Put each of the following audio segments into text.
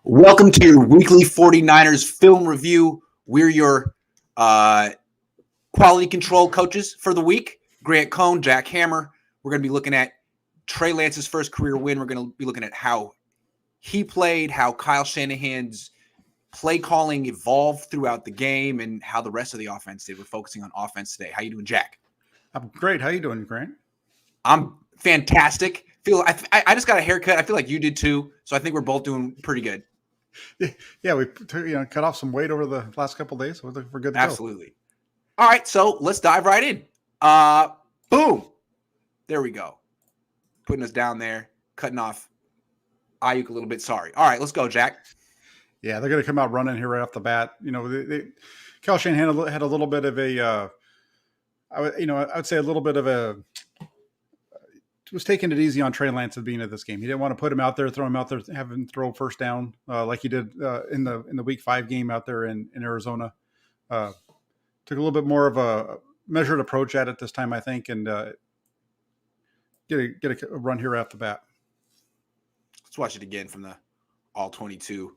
Welcome to your weekly 49ers film review. We're your quality control coaches for the week. Grant Cohn, Jack Hammer. We're going to be looking at Trey Lance's first career win. We're going to be looking at how he played, how Kyle Shanahan's play calling evolved throughout the game, and how the rest of the offense did. We're focusing on offense today. How you doing, Jack? I'm great. How you doing, Grant? I'm fantastic. I just got a haircut. I feel like you did too. So I think we're both doing pretty good. Yeah, we cut off some weight over the last couple of days, so we're good to go. Absolutely. All right, so let's dive right in. Boom. There we go. Putting us down there, cutting off Ayuk a little bit. Sorry. All right, let's go, Jack. Yeah, they're going to come out running here right off the bat. Kyle Shanahan had a little bit of a, I would say a little bit of a, was taking it easy on Trey Lance at the beginning of this game. He didn't want to put him out there, throw him out there, have him throw first down like he did in the Week 5 game out there in Arizona. Took a little bit more of a measured approach at it this time, I think, and get a run here off the bat. Let's watch it again from the all 22.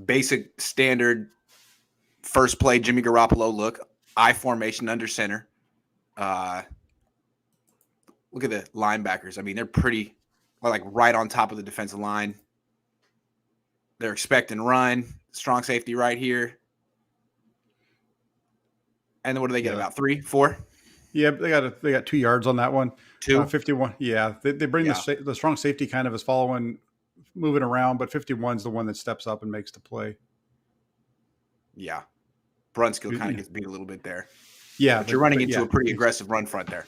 Basic standard first play Jimmy Garoppolo look, I formation under center. Look at the linebackers. I mean, they're pretty like right on top of the defensive line. They're expecting run. Strong safety right here. And then what do they get? About 3, 4? Yeah, they got 2 yards on that one. 51. Yeah, they bring the strong safety kind of is following, moving around, but 51's the one that steps up and makes the play. Yeah, Brunskill kind of gets beat a little bit there. Yeah, but you're running into a pretty aggressive run front there.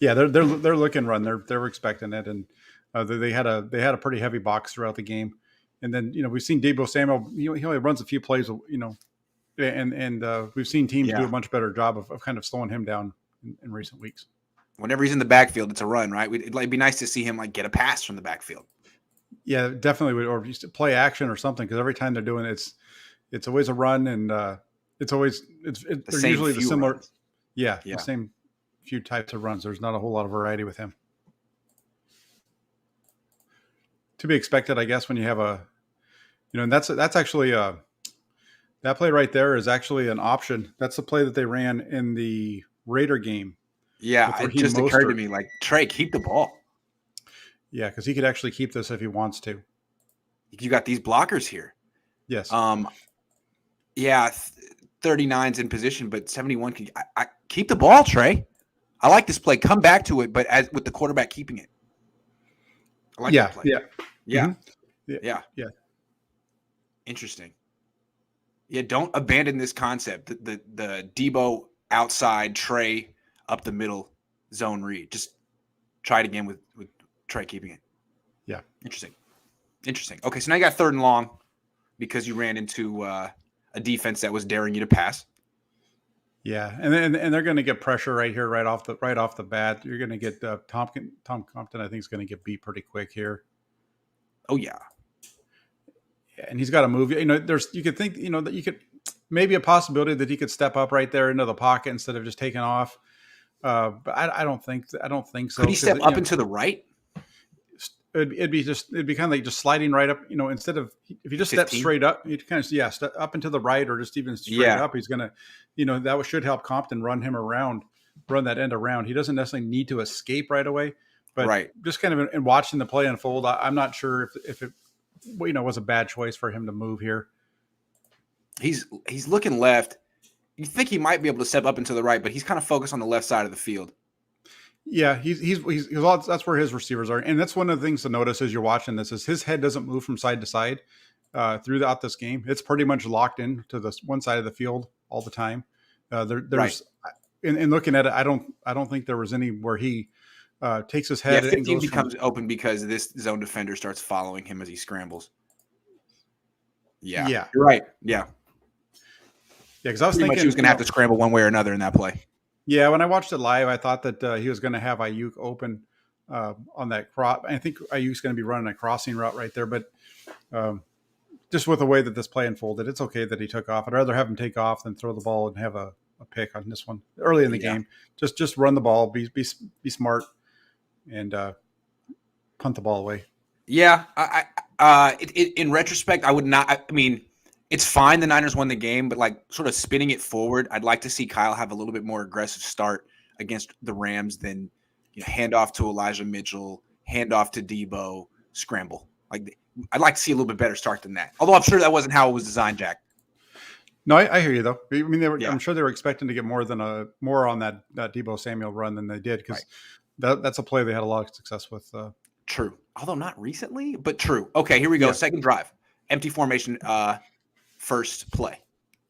Yeah, they're looking run. They're expecting it, and they had a pretty heavy box throughout the game. And then we've seen Deebo Samuel. He only runs a few plays, and we've seen teams do a much better job of kind of slowing him down in recent weeks. Whenever he's in the backfield, it's a run, right? It'd be nice to see him get a pass from the backfield. Yeah, definitely, or just play action or something. Because every time they're doing it, it's always a run, and they're usually the similar. Runs. Yeah, the same few types of runs. There's not a whole lot of variety with him. To be expected, I guess, when you have and that's actually that play right there is actually an option. That's the play that they ran in the Raider game. Yeah, it just occurred to me, Trey, keep the ball. Yeah, because he could actually keep this if he wants to. You got these blockers here. Yes. 39's in position, but 71 can keep the ball, Trey. I like this play. Come back to it, but with the quarterback keeping it. I like that play. Yeah. Mm-hmm. Yeah. Interesting. Yeah, don't abandon this concept. The Deebo outside, Trey up the middle zone read. Just try it again with Trey keeping it. Yeah. Interesting. Okay, so now you got 3rd and long because you ran into a defense that was daring you to pass. Yeah, and they're going to get pressure right here, right off the bat. You're going to get Tom Compton. I think is going to get beat pretty quick here. Oh yeah, and he's got to move. You could think that you could maybe a possibility that he could step up right there into the pocket instead of just taking off. But I don't think so. Could he step up into the right? It'd be kind of like just sliding right up. Instead of if you just 15? Step straight up, you kind of step up into the right or just even straight up. He's gonna, that should help Compton run that end around. He doesn't necessarily need to escape right away, but just kind of in watching the play unfold, I'm not sure if it was a bad choice for him to move here. He's looking left. You think he might be able to step up into the right, but he's kind of focused on the left side of the field. Yeah, he's that's where his receivers are, and that's one of the things to notice as you're watching this is his head doesn't move from side to side throughout this game. It's pretty much locked in to this one side of the field all the time. There's in looking at it, I don't think there was any where he takes his head. 15 becomes open because this zone defender starts following him as he scrambles. Yeah, you're right. Yeah, because I was thinking he was going to have to scramble one way or another in that play. Yeah, when I watched it live, I thought that he was going to have Ayuk open on that crop. I think Ayuk's going to be running a crossing route right there, but just with the way that this play unfolded, it's okay that he took off. I'd rather have him take off than throw the ball and have a pick on this one early in the game. Just run the ball, be smart, and punt the ball away. Yeah, in retrospect, I would not. I mean, it's fine the Niners won the game, but like sort of spinning it forward, I'd like to see Kyle have a little bit more aggressive start against the Rams than hand off to Elijah Mitchell, hand off to Debo, scramble. Like I'd like to see a little bit better start than that. Although I'm sure that wasn't how it was designed, Jack. No, I hear you though. I mean, Yeah. I'm sure they were expecting to get more on that Debo Samuel run than they did because that's a play they had a lot of success with. True, although not recently, but true. Okay, here we go. Yeah. Second drive, empty formation, first play.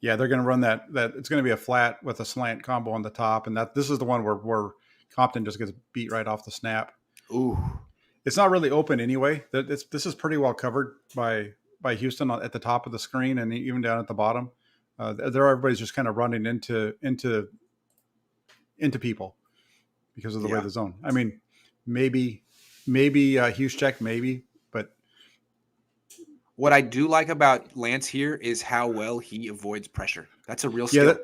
Yeah, they're going to run that. It's going to be a flat with a slant combo on the top, and this is the one where Compton just gets beat right off the snap. Ooh, it's not really open anyway. This is pretty well covered by Houston at the top of the screen and even down at the bottom. Everybody's just kind of running into people because of the way the zone. I mean, maybe Hughes check, maybe, but what I do like about Lance here is how well he avoids pressure. That's a real skill.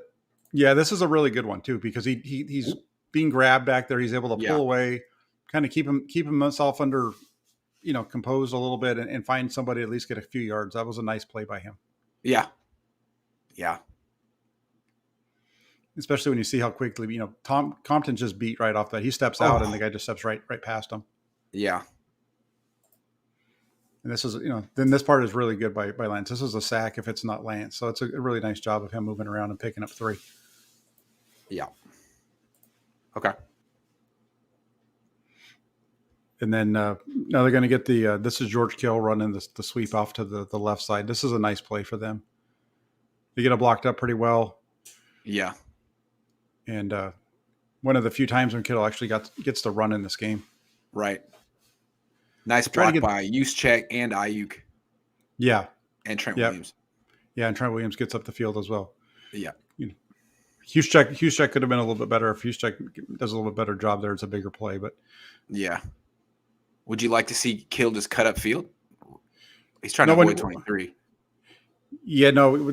This is a really good one too because he's being grabbed back there. He's able to pull away, kind of keep himself under, composed a little bit and find somebody at least get a few yards. That was a nice play by him. Yeah. Especially when you see how quickly, Compton just beat right off that. He steps out and the guy just steps right past him. Yeah. And this is, then this part is really good by Lance. This is a sack if it's not Lance. So it's a really nice job of him moving around and picking up 3. Yeah. Okay. And then now they're going to get this is George Kittle running the sweep off to the left side. This is a nice play for them. They get it blocked up pretty well. Yeah. And one of the few times when Kittle actually gets to run in this game. Right. Nice block by Juszczyk and Ayuk. Yeah. And Trent Williams. Yeah, and Trent Williams gets up the field as well. Yeah. Juszczyk could have been a little bit better. If Juszczyk does a little bit better job there, it's a bigger play. But yeah. Would you like to see Kittle just cut up field? He's trying to avoid 23. Yeah, no,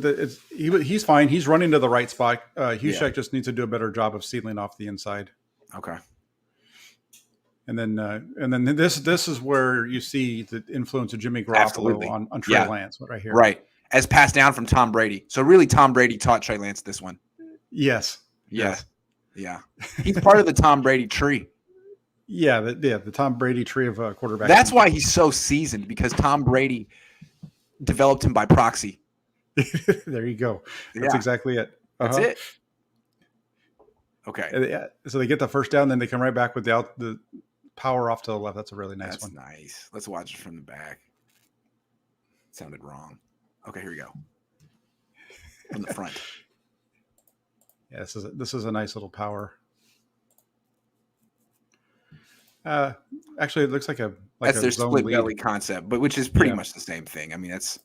he's fine. He's running to the right spot. Juszczyk just needs to do a better job of sealing off the inside. Okay. And then this is where you see the influence of Jimmy Garoppolo on Trey Lance right here. Right. As passed down from Tom Brady. So really Tom Brady taught Trey Lance this one. Yes. Yeah. He's part of the Tom Brady tree. Yeah, the Tom Brady tree of quarterbacks. That's why he's so seasoned, because Tom Brady developed him by proxy. There you go. That's exactly it. That's it. Okay. So they get the first down, then they come right back with the power off to the left. That's a really nice one. That's nice. Let's watch it from the back. It sounded wrong. Okay, here we go. From the front. Yeah, this is a nice little power. Actually, it looks like that's a their zone split lead. belly concept, but which is pretty much the same thing. I mean, that's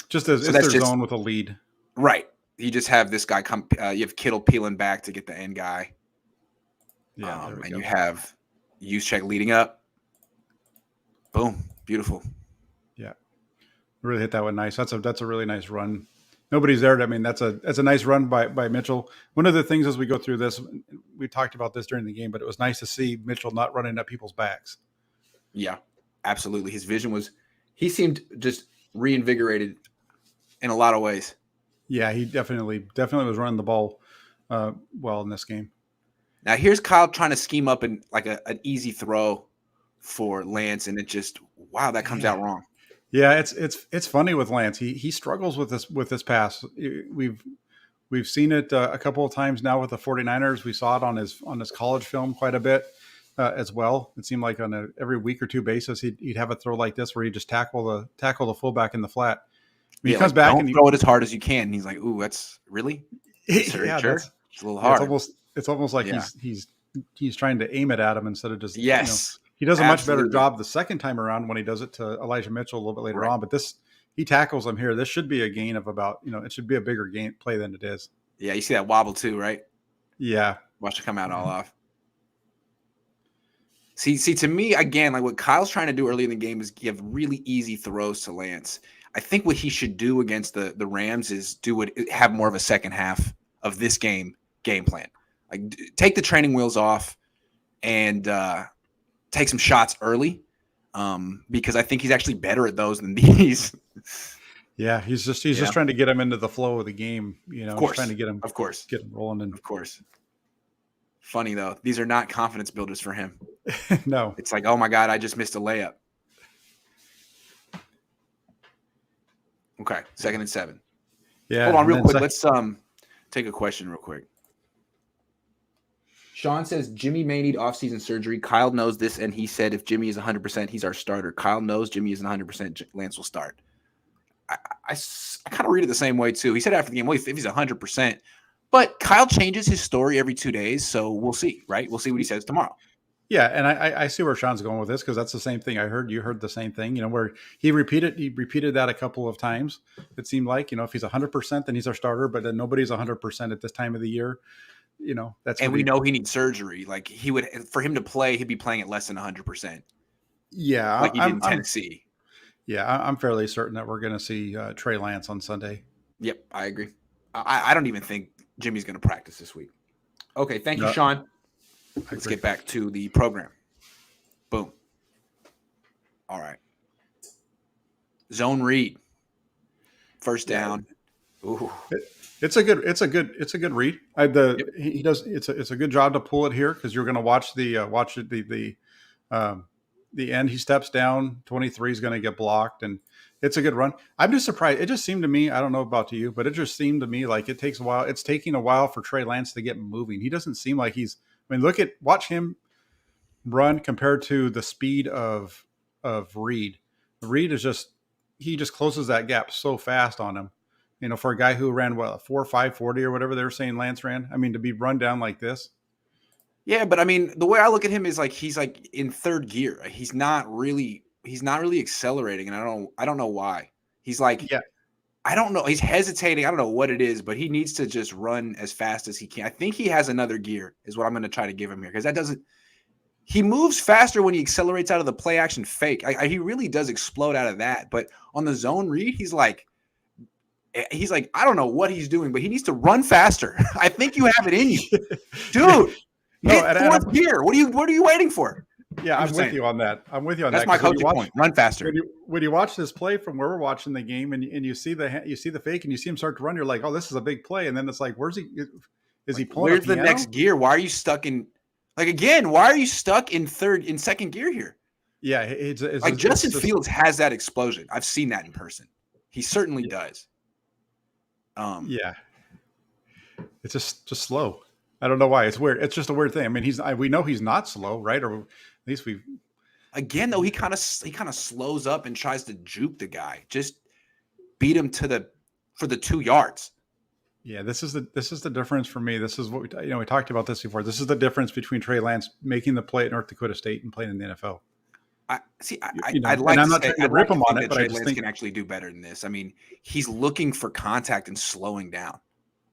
just it's their zone with a lead. Right. You just have this guy come. You have Kittle peeling back to get the end guy. Yeah, and you have Juszczyk leading up. Boom, beautiful. Yeah, really hit that one nice. That's a really nice run. Nobody's there. I mean, that's a nice run by Mitchell. One of the things as we go through this, we talked about this during the game, but it was nice to see Mitchell not running up people's backs. Yeah, absolutely. His vision he seemed just reinvigorated in a lot of ways. Yeah, he definitely was running the ball well in this game. Now here's Kyle trying to scheme up an easy throw for Lance, and it just that comes out wrong. Yeah, it's funny with Lance. He struggles with this pass. We've seen it a couple of times now with the 49ers. We saw it on his college film quite a bit as well. It seemed like on every week or two basis he'd have a throw like this where he'd just tackle the fullback in the flat. He comes back and throw it as hard as you can. And he's like, "Ooh, that's really it's a little hard." It's almost like he's trying to aim it at him instead of just yes. He does a much better job the second time around when he does it to Elijah Mitchell a little bit later on. But he tackles him here. This should be a gain of about it should be a bigger gain play than it is. Yeah, you see that wobble too, right? Yeah, watch it come out all off. See, to me again, like what Kyle's trying to do early in the game is give really easy throws to Lance. I think what he should do against the Rams is have more of a second half of this game plan. Like take the training wheels off and take some shots early. because I think he's actually better at those than these. Yeah, he's just trying to get him into the flow of the game. Of course, trying to get him rolling. And of course. Funny though, these are not confidence builders for him. No, it's like, oh my God, I just missed a layup. Okay, 2nd and 7. Yeah, hold on real quick. Let's take a question real quick. Sean says Jimmy may need offseason surgery. Kyle knows this, and he said if Jimmy is 100%, he's our starter. Kyle knows Jimmy isn't 100%, Lance will start. I kind of read it the same way too. He said after the game, well, if he's 100%, but Kyle changes his story every 2 days, so we'll see, right? We'll see what he says tomorrow. Yeah, and I see where Sean's going with this because that's the same thing I heard. You heard the same thing, where he repeated that a couple of times. It seemed like, if he's 100%, then he's our starter, but then nobody's 100% at this time of the year. That's and we know he needs surgery. Like for him to play, he'd be playing at less than 100%. Yeah, like he did in Tennessee. I'm fairly certain that we're going to see Trey Lance on Sunday. Yep, I agree. I don't even think Jimmy's going to practice this week. Okay, thank you, Sean. Let's get back to the program. Boom. All right. Zone read. First down. Ooh. It's a good read. He does. It's a good job to pull it here because you're going to watch the end. He steps down. 23 is going to get blocked, and it's a good run. I'm just surprised. It just seemed to me. I don't know about you, but it just seemed to me like it takes a while. It's taking a while for Trey Lance to get moving. He doesn't seem like he's. I mean, watch him run compared to the speed of Reed. Reed is he just closes that gap so fast on him. For a guy who ran 4.5 or whatever they were saying Lance ran. I mean, to be run down like this. Yeah, but I mean, the way I look at him is like he's like in third gear. He's not really accelerating, and I don't know why. He's like, yeah. I don't know. He's hesitating. I don't know what it is, but he needs to just run as fast as he can. I think he has another gear is what I'm going to try to give him here because he moves faster when he accelerates out of the play action fake. He really does explode out of that. But on the zone read, he's like, I don't know what he's doing, but he needs to run faster. I think you have it in you, dude. Hit fourth gear. What are you waiting for? Yeah, I'm with you on that. That's my coaching point. Run faster. When you watch this play from where we're watching the game, and you see the fake, and you see him start to run, you're like, oh, this is a big play. And then it's like, where's he? Is he pulling? Where's the next gear? Why are you stuck in? Like again, why are you stuck in second gear here? Yeah, it's Justin Fields has that explosion. I've seen that in person. He certainly does. Yeah, it's just slow. I don't know why. It's weird. It's just a weird thing. I mean, we know he's not slow, right? Or at least we. Again, though, he kind of slows up and tries to juke the guy. Just beat him for the 2 yards. Yeah, this is the difference for me. This is what we talked about this before. This is the difference between Trey Lance making the play at North Dakota State and playing in the NFL. I'd like I'm not trying to rip him on it, but Trey Lance can actually do better than this. I mean, he's looking for contact and slowing down.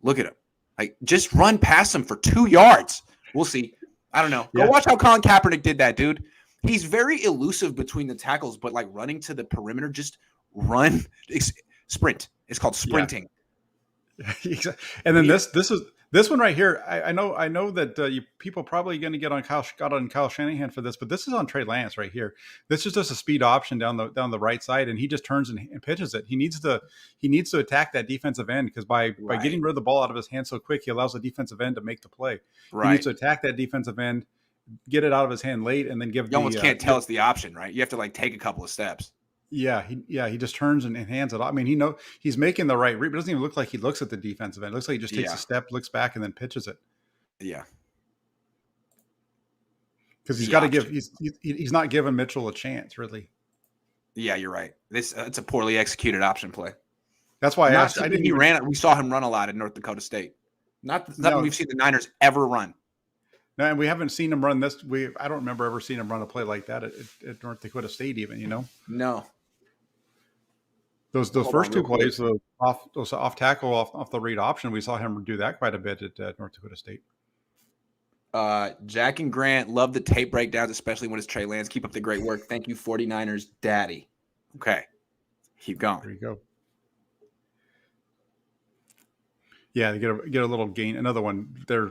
Look at him. Like, just run past him for 2 yards. We'll see. I don't know. Go watch how Colin Kaepernick did that, dude. He's very elusive between the tackles, but like running to the perimeter, just run, sprint. It's called sprinting. Yeah. And then this one right here. I know that people probably going to get on Kyle Shanahan for this, but this is on Trey Lance right here. This is just a speed option down the right side, and he just turns and pitches it. He needs to attack that defensive end because by getting rid of the ball out of his hand so quick, he allows the defensive end to make the play. Right. He needs to attack that defensive end, get it out of his hand late, and then give. You almost can't tell it's the option, right? You have to like take a couple of steps. Yeah, he just turns and hands it off. I mean, he's making the right read, but it doesn't even look like he looks at the defensive end. It looks like he just takes a step, looks back, and then pitches it. Yeah, because he's got to give. He's not giving Mitchell a chance, really. Yeah, you're right. It's a poorly executed option play. That's why I asked. We saw him run a lot at North Dakota State. Nothing we've seen the Niners ever run. No, and we haven't seen him run this. I don't remember ever seeing him run a play like that at North Dakota State, even. No. Those first two plays, those off tackle, off the read option, we saw him do that quite a bit at North Dakota State. Jack and Grant love the tape breakdowns, especially when it's Trey Lance. Keep up the great work. Thank you, 49ers Daddy. Okay, keep going. There you go. Yeah, they get a little gain. Another one. They're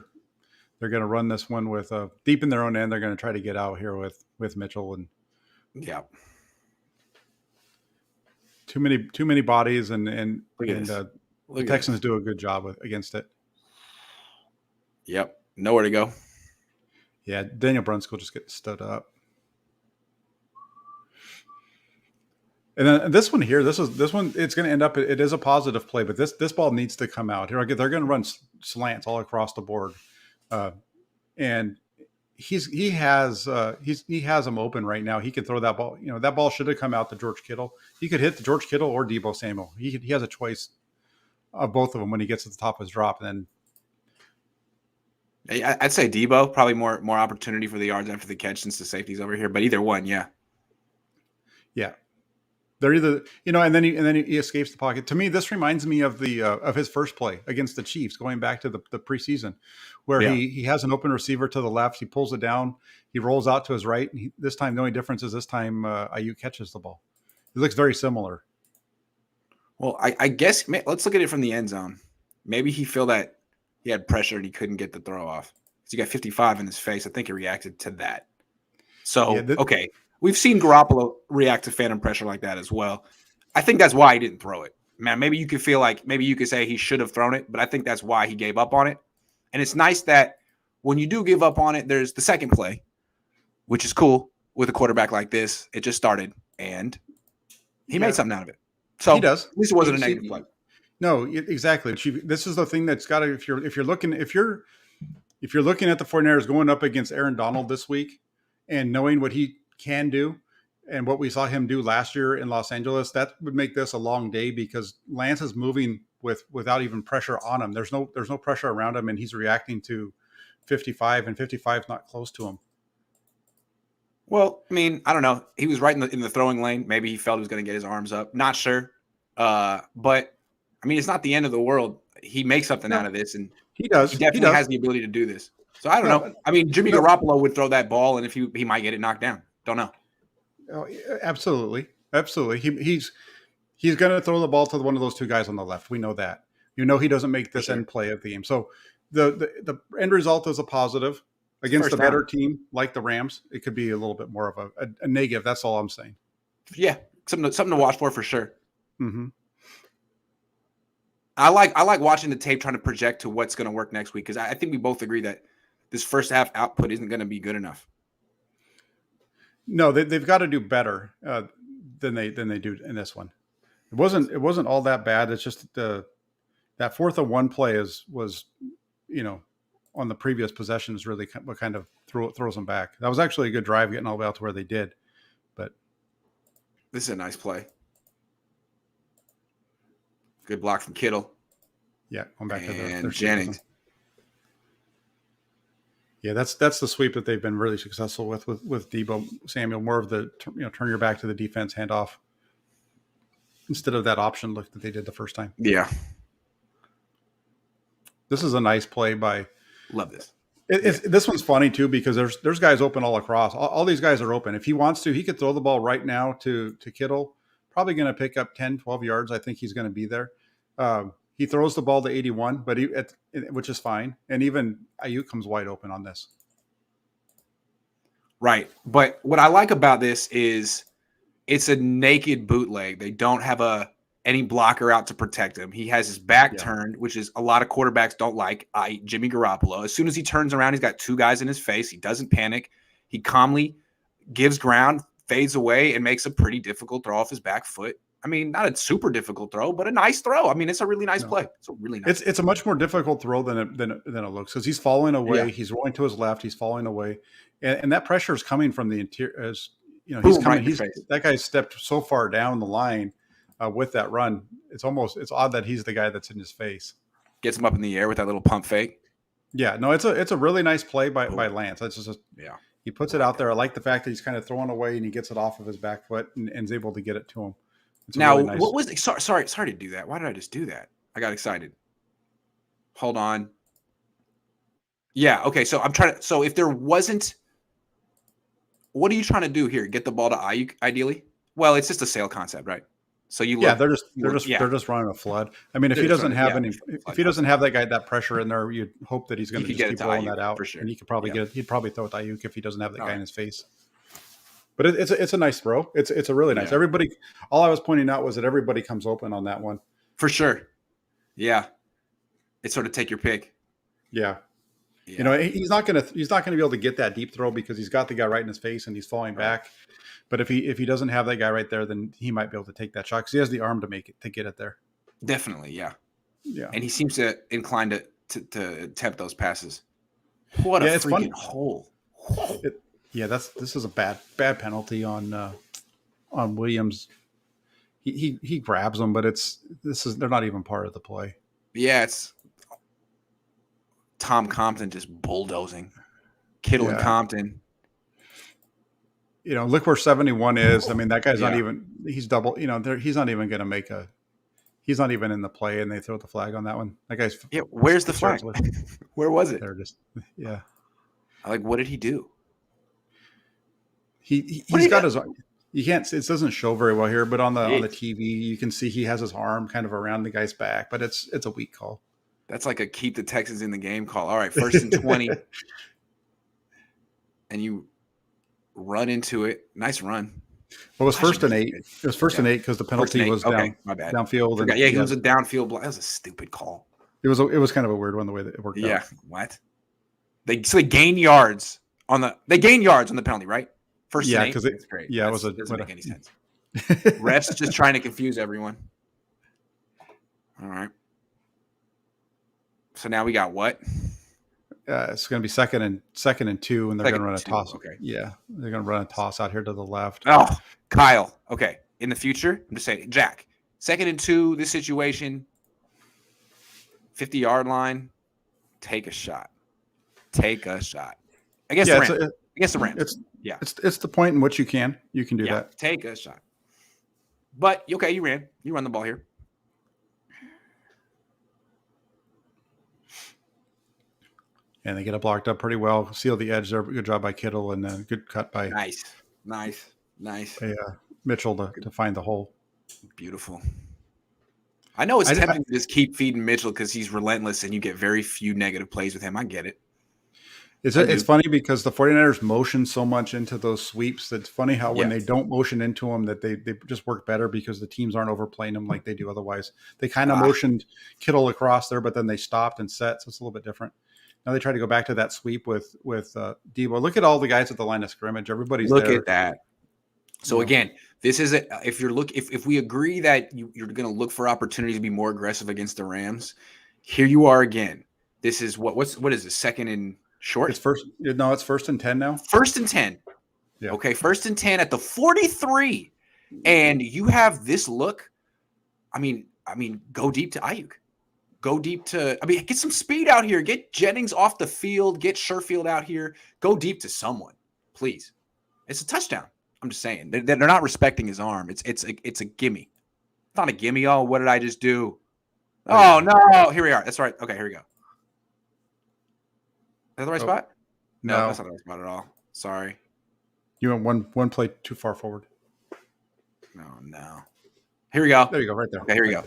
going to run this one with deep in their own end. They're going to try to get out here with Mitchell and Yeah. Too many bodies, and Look the at Texans this. do a good job against it. Yep. Nowhere to go. Yeah, Daniel Brunskill just gets stood up. And then this one here, this one, it's going to end up. It is a positive play, but this ball needs to come out here. They're going to run slants all across the board, and he has him open right now. He can throw that ball. That ball should have come out to George Kittle. He could hit the George Kittle or Deebo Samuel. He has a choice of both of them when he gets to the top of his drop. And then I'd say Deebo, probably more opportunity for the yards after the catch since the safety's over here. But either one, yeah. They're either, and then he escapes the pocket. To me, this reminds me of of his first play against the Chiefs, going back to the preseason, where he has an open receiver to the left. He pulls it down. He rolls out to his right. And this time, the only difference is this time Ayuk catches the ball. It looks very similar. Well, I guess let's look at it from the end zone. Maybe he felt that he had pressure and he couldn't get the throw off. Because he got 55 in his face. I think he reacted to that. So, okay. We've seen Garoppolo react to phantom pressure like that as well. I think that's why he didn't throw it. Man, maybe you could feel like maybe you could say he should have thrown it, but I think that's why he gave up on it. And it's nice that when you do give up on it, there's the second play, which is cool with a quarterback like this. It just started, and he made something out of it. So he does. At least it wasn't a negative play. No, exactly. This is the thing that's got to, if you're looking at the 49ers going up against Aaron Donald this week and knowing what he can do and what we saw him do last year in Los Angeles, that would make this a long day because Lance is moving without even pressure on him. There's no pressure around him, and he's reacting to 55, and 55 is not close to him. Well, I mean, I don't know. He was right in the throwing lane. Maybe he felt he was going to get his arms up. Not sure. But I mean, it's not the end of the world. He makes something out of this, and he does. He definitely has the ability to do this. So I don't know. I mean, Jimmy Garoppolo would throw that ball, and if he might get it knocked down. Don't know. Oh, absolutely. He's going to throw the ball to one of those two guys on the left. We know that. He doesn't make this end play of the game. So the end result is a positive against a better team like the Rams. It could be a little bit more of a negative. That's all I'm saying. Yeah, something to watch for sure. Mm-hmm. I like watching the tape, trying to project to what's going to work next week because I think we both agree that this first half output isn't going to be good enough. No, they've got to do better than they do in this one. It wasn't all that bad. It's just that 4th and 1 play was on the previous possessions really what kind of throws them back. That was actually a good drive getting all the way out to where they did. But this is a nice play. Good block from Kittle. Yeah, going back to the Jennings. Yeah, that's the sweep that they've been really successful with Deebo Samuel. More of the turn your back to the defense, handoff instead of that option look that they did the first time. Yeah, this is a nice play by. Love this. This one's funny too because there's guys open all across. All these guys are open. If he wants to, he could throw the ball right now to Kittle. Probably going to pick up 10, 12 yards. I think he's going to be there. He throws the ball to 81, which is fine. And even Ayuk comes wide open on this. Right. But what I like about this is it's a naked bootleg. They don't have any blocker out to protect him. He has his back turned, which is a lot of quarterbacks don't like, i.e. Jimmy Garoppolo. As soon as he turns around, he's got two guys in his face. He doesn't panic. He calmly gives ground, fades away, and makes a pretty difficult throw off his back foot. I mean, not a super difficult throw, but a nice throw. I mean, it's a really nice play. It's a really nice. It's a much more difficult throw than it looks because he's falling away. Yeah. He's rolling to his left. He's falling away, and that pressure is coming from the interior. He's coming. That guy stepped so far down the line with that run. It's odd that he's the guy that's in his face. Gets him up in the air with that little pump fake. Yeah, no, it's a really nice play by Lance. That's just he puts it out there. I like the fact that he's kind of throwing away and he gets it off of his back foot and is able to get it to him. Now, really nice. What was sorry to do that. Why did I just do that? I got excited. Hold on. Yeah, okay. So so if there wasn't, what are you trying to do here? Get the ball to Ayuk, ideally? Well, it's just a sail concept, right? So they're just running a flood. I mean, if he doesn't have that guy, that pressure in there, you'd hope that he's going to just keep rolling that out. For sure. And he could probably he'd probably throw it to Ayuk if he doesn't have that guy in his face. But it's a nice throw. It's a really nice. Yeah, Everybody, all I was pointing out was that everybody comes open on that one. for sure. Yeah, it's sort of take your pick. Yeah. Yeah, He's not gonna be able to get that deep throw because he's got the guy right in his face and he's falling right. back. But if he doesn't have that guy right there, then he might be able to take that shot because he has the arm to get it there. Definitely, yeah. Yeah. And he seems to inclined to attempt those passes. What a Yeah, it's freaking fun. hole! This is a bad penalty on Williams. He grabs them, but they're not even part of the play. Yeah, it's Tom Compton just bulldozing Kittle and Compton. Look where 71 is. I mean, that guy's not Yeah. even. He's double. He's not even going to make a. He's not even in the play, and they throw the flag on that one. That guy's. Yeah, where's the flag? Where was it? They're just. Yeah. Like, what did he do? He's got his. You can't. It doesn't show very well here, but on the TV, you can see he has his arm kind of around the guy's back, but it's a weak call. That's like a keep the Texans in the game call. All right, 1st and 20, and you run into it. Nice run. Well, it was 1st and 8. It was 1st and 8 because the penalty was down. My bad. Downfield. Yeah, he was a downfield block. That was a stupid call. It was kind of a weird one the way that it worked out. Yeah, what? They gain yards on the penalty, right? 1st and 8. Because it's great. Yeah, doesn't make any sense. Refs just trying to confuse everyone. All right. So now we got what? It's going to be second and 2, and they're going to run a toss. Okay. Yeah, they're going to run a toss out here to the left. Oh, Kyle. Okay. In the future, I'm just saying, Jack. 2nd and 2. This situation. 50-yard line. Take a shot. Take a shot. I guess the Rams. It's the point in which you can do that. Take a shot. But okay, you run the ball here. And they get it blocked up pretty well. Seal the edge there. Good job by Kittle, and then good cut by nice. Mitchell to find the hole. Beautiful. I know it's tempting to just keep feeding Mitchell because he's relentless and you get very few negative plays with him. I get it. It's funny because the 49ers motion so much into those sweeps. It's funny how when they don't motion into them that they just work better because the teams aren't overplaying them like they do otherwise. They kind of motioned Kittle across there, but then they stopped and set, so it's a little bit different. Now they try to go back to that sweep with Debo. Look at all the guys at the line of scrimmage. Everybody's there. Look at that. So again, this is if we agree that you're going to look for opportunities to be more aggressive against the Rams, here you are again. This is what is this, 2nd and short? It's 1st and 10 now. 1st and 10. Yeah. Okay, 1st and 10 at the 43, and you have this look. I mean, go deep to Ayuk. Go deep to. Get some speed out here. Get Jennings off the field. Get Sherfield out here. Go deep to someone, please. It's a touchdown. I'm just saying they're not respecting his arm. It's a gimme. It's not a gimme. Oh, what did I just do? Oh no! Here we are. That's right. Okay, here we go. Is that the right spot? No, that's not the right spot at all. Sorry. You went one play too far forward. No. Here we go. There you go, right there. Okay, here we go.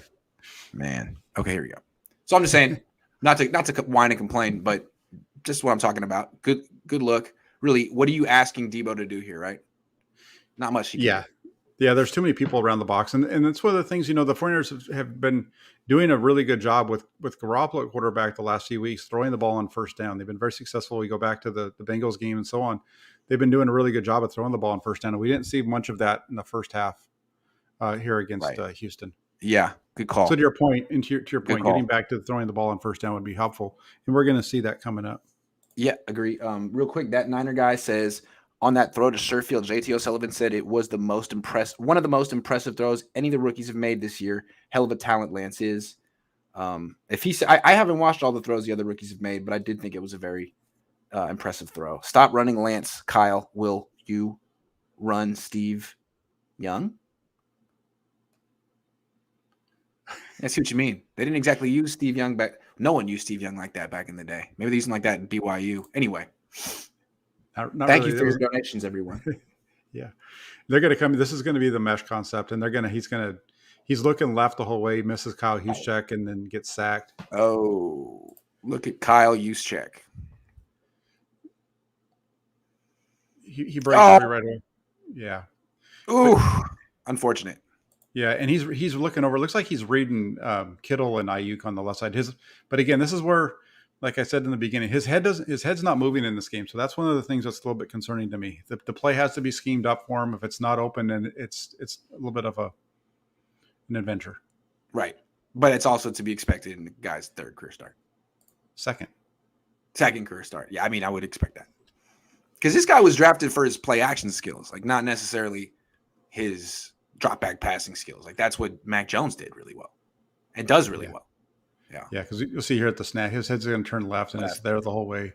Man. Okay, here we go. So I'm just saying, not to whine and complain, but just what I'm talking about. Good look. Really, what are you asking Debo to do here, right? Not much. Yeah. There's too many people around the box, and that's one of the things. The 49ers have been doing a really good job with Garoppolo at quarterback the last few weeks, throwing the ball on 1st down. They've been very successful. We go back to the Bengals game and so on. They've been doing a really good job of throwing the ball on 1st down, and we didn't see much of that in the first half here against Houston. Yeah, good call. So to your point, getting back to throwing the ball on 1st down would be helpful, and we're going to see that coming up. Yeah, agree. Real quick, that Niner guy says on that throw to Sherfield, JT O'Sullivan said it was one of the most impressive throws any of the rookies have made this year. Hell of a talent Lance is. I haven't watched all the throws the other rookies have made, but I did think it was a very impressive throw. Stop running, Lance. Kyle, will you run Steve Young? I see what you mean. They didn't exactly use Steve Young back. No one used Steve Young like that back in the day. Maybe they used him like that in BYU. Anyway, thank you for your donations, everyone. Yeah, they're going to come. This is going to be the mesh concept, and he's looking left the whole way, misses Kyle Juszczyk, and then gets sacked. Oh, look at Kyle Juszczyk. He breaks free right away. Yeah. Ooh, unfortunate. Yeah, and he's looking over. Looks like he's reading Kittle and Ayuk on the left side. But again, this is where, like I said in the beginning, his head's not moving in this game. So that's one of the things that's a little bit concerning to me. The play has to be schemed up for him. If it's not open, then it's a little bit of an adventure. Right, but it's also to be expected in the guy's third career start. Second career start. Yeah, I mean, I would expect that because this guy was drafted for his play action skills, like not necessarily his drop back passing skills. Like that's what Mac Jones did really well and does really well. Yeah. Yeah. Cause you'll see here at the snap, his head's going to turn left and it's there the whole way.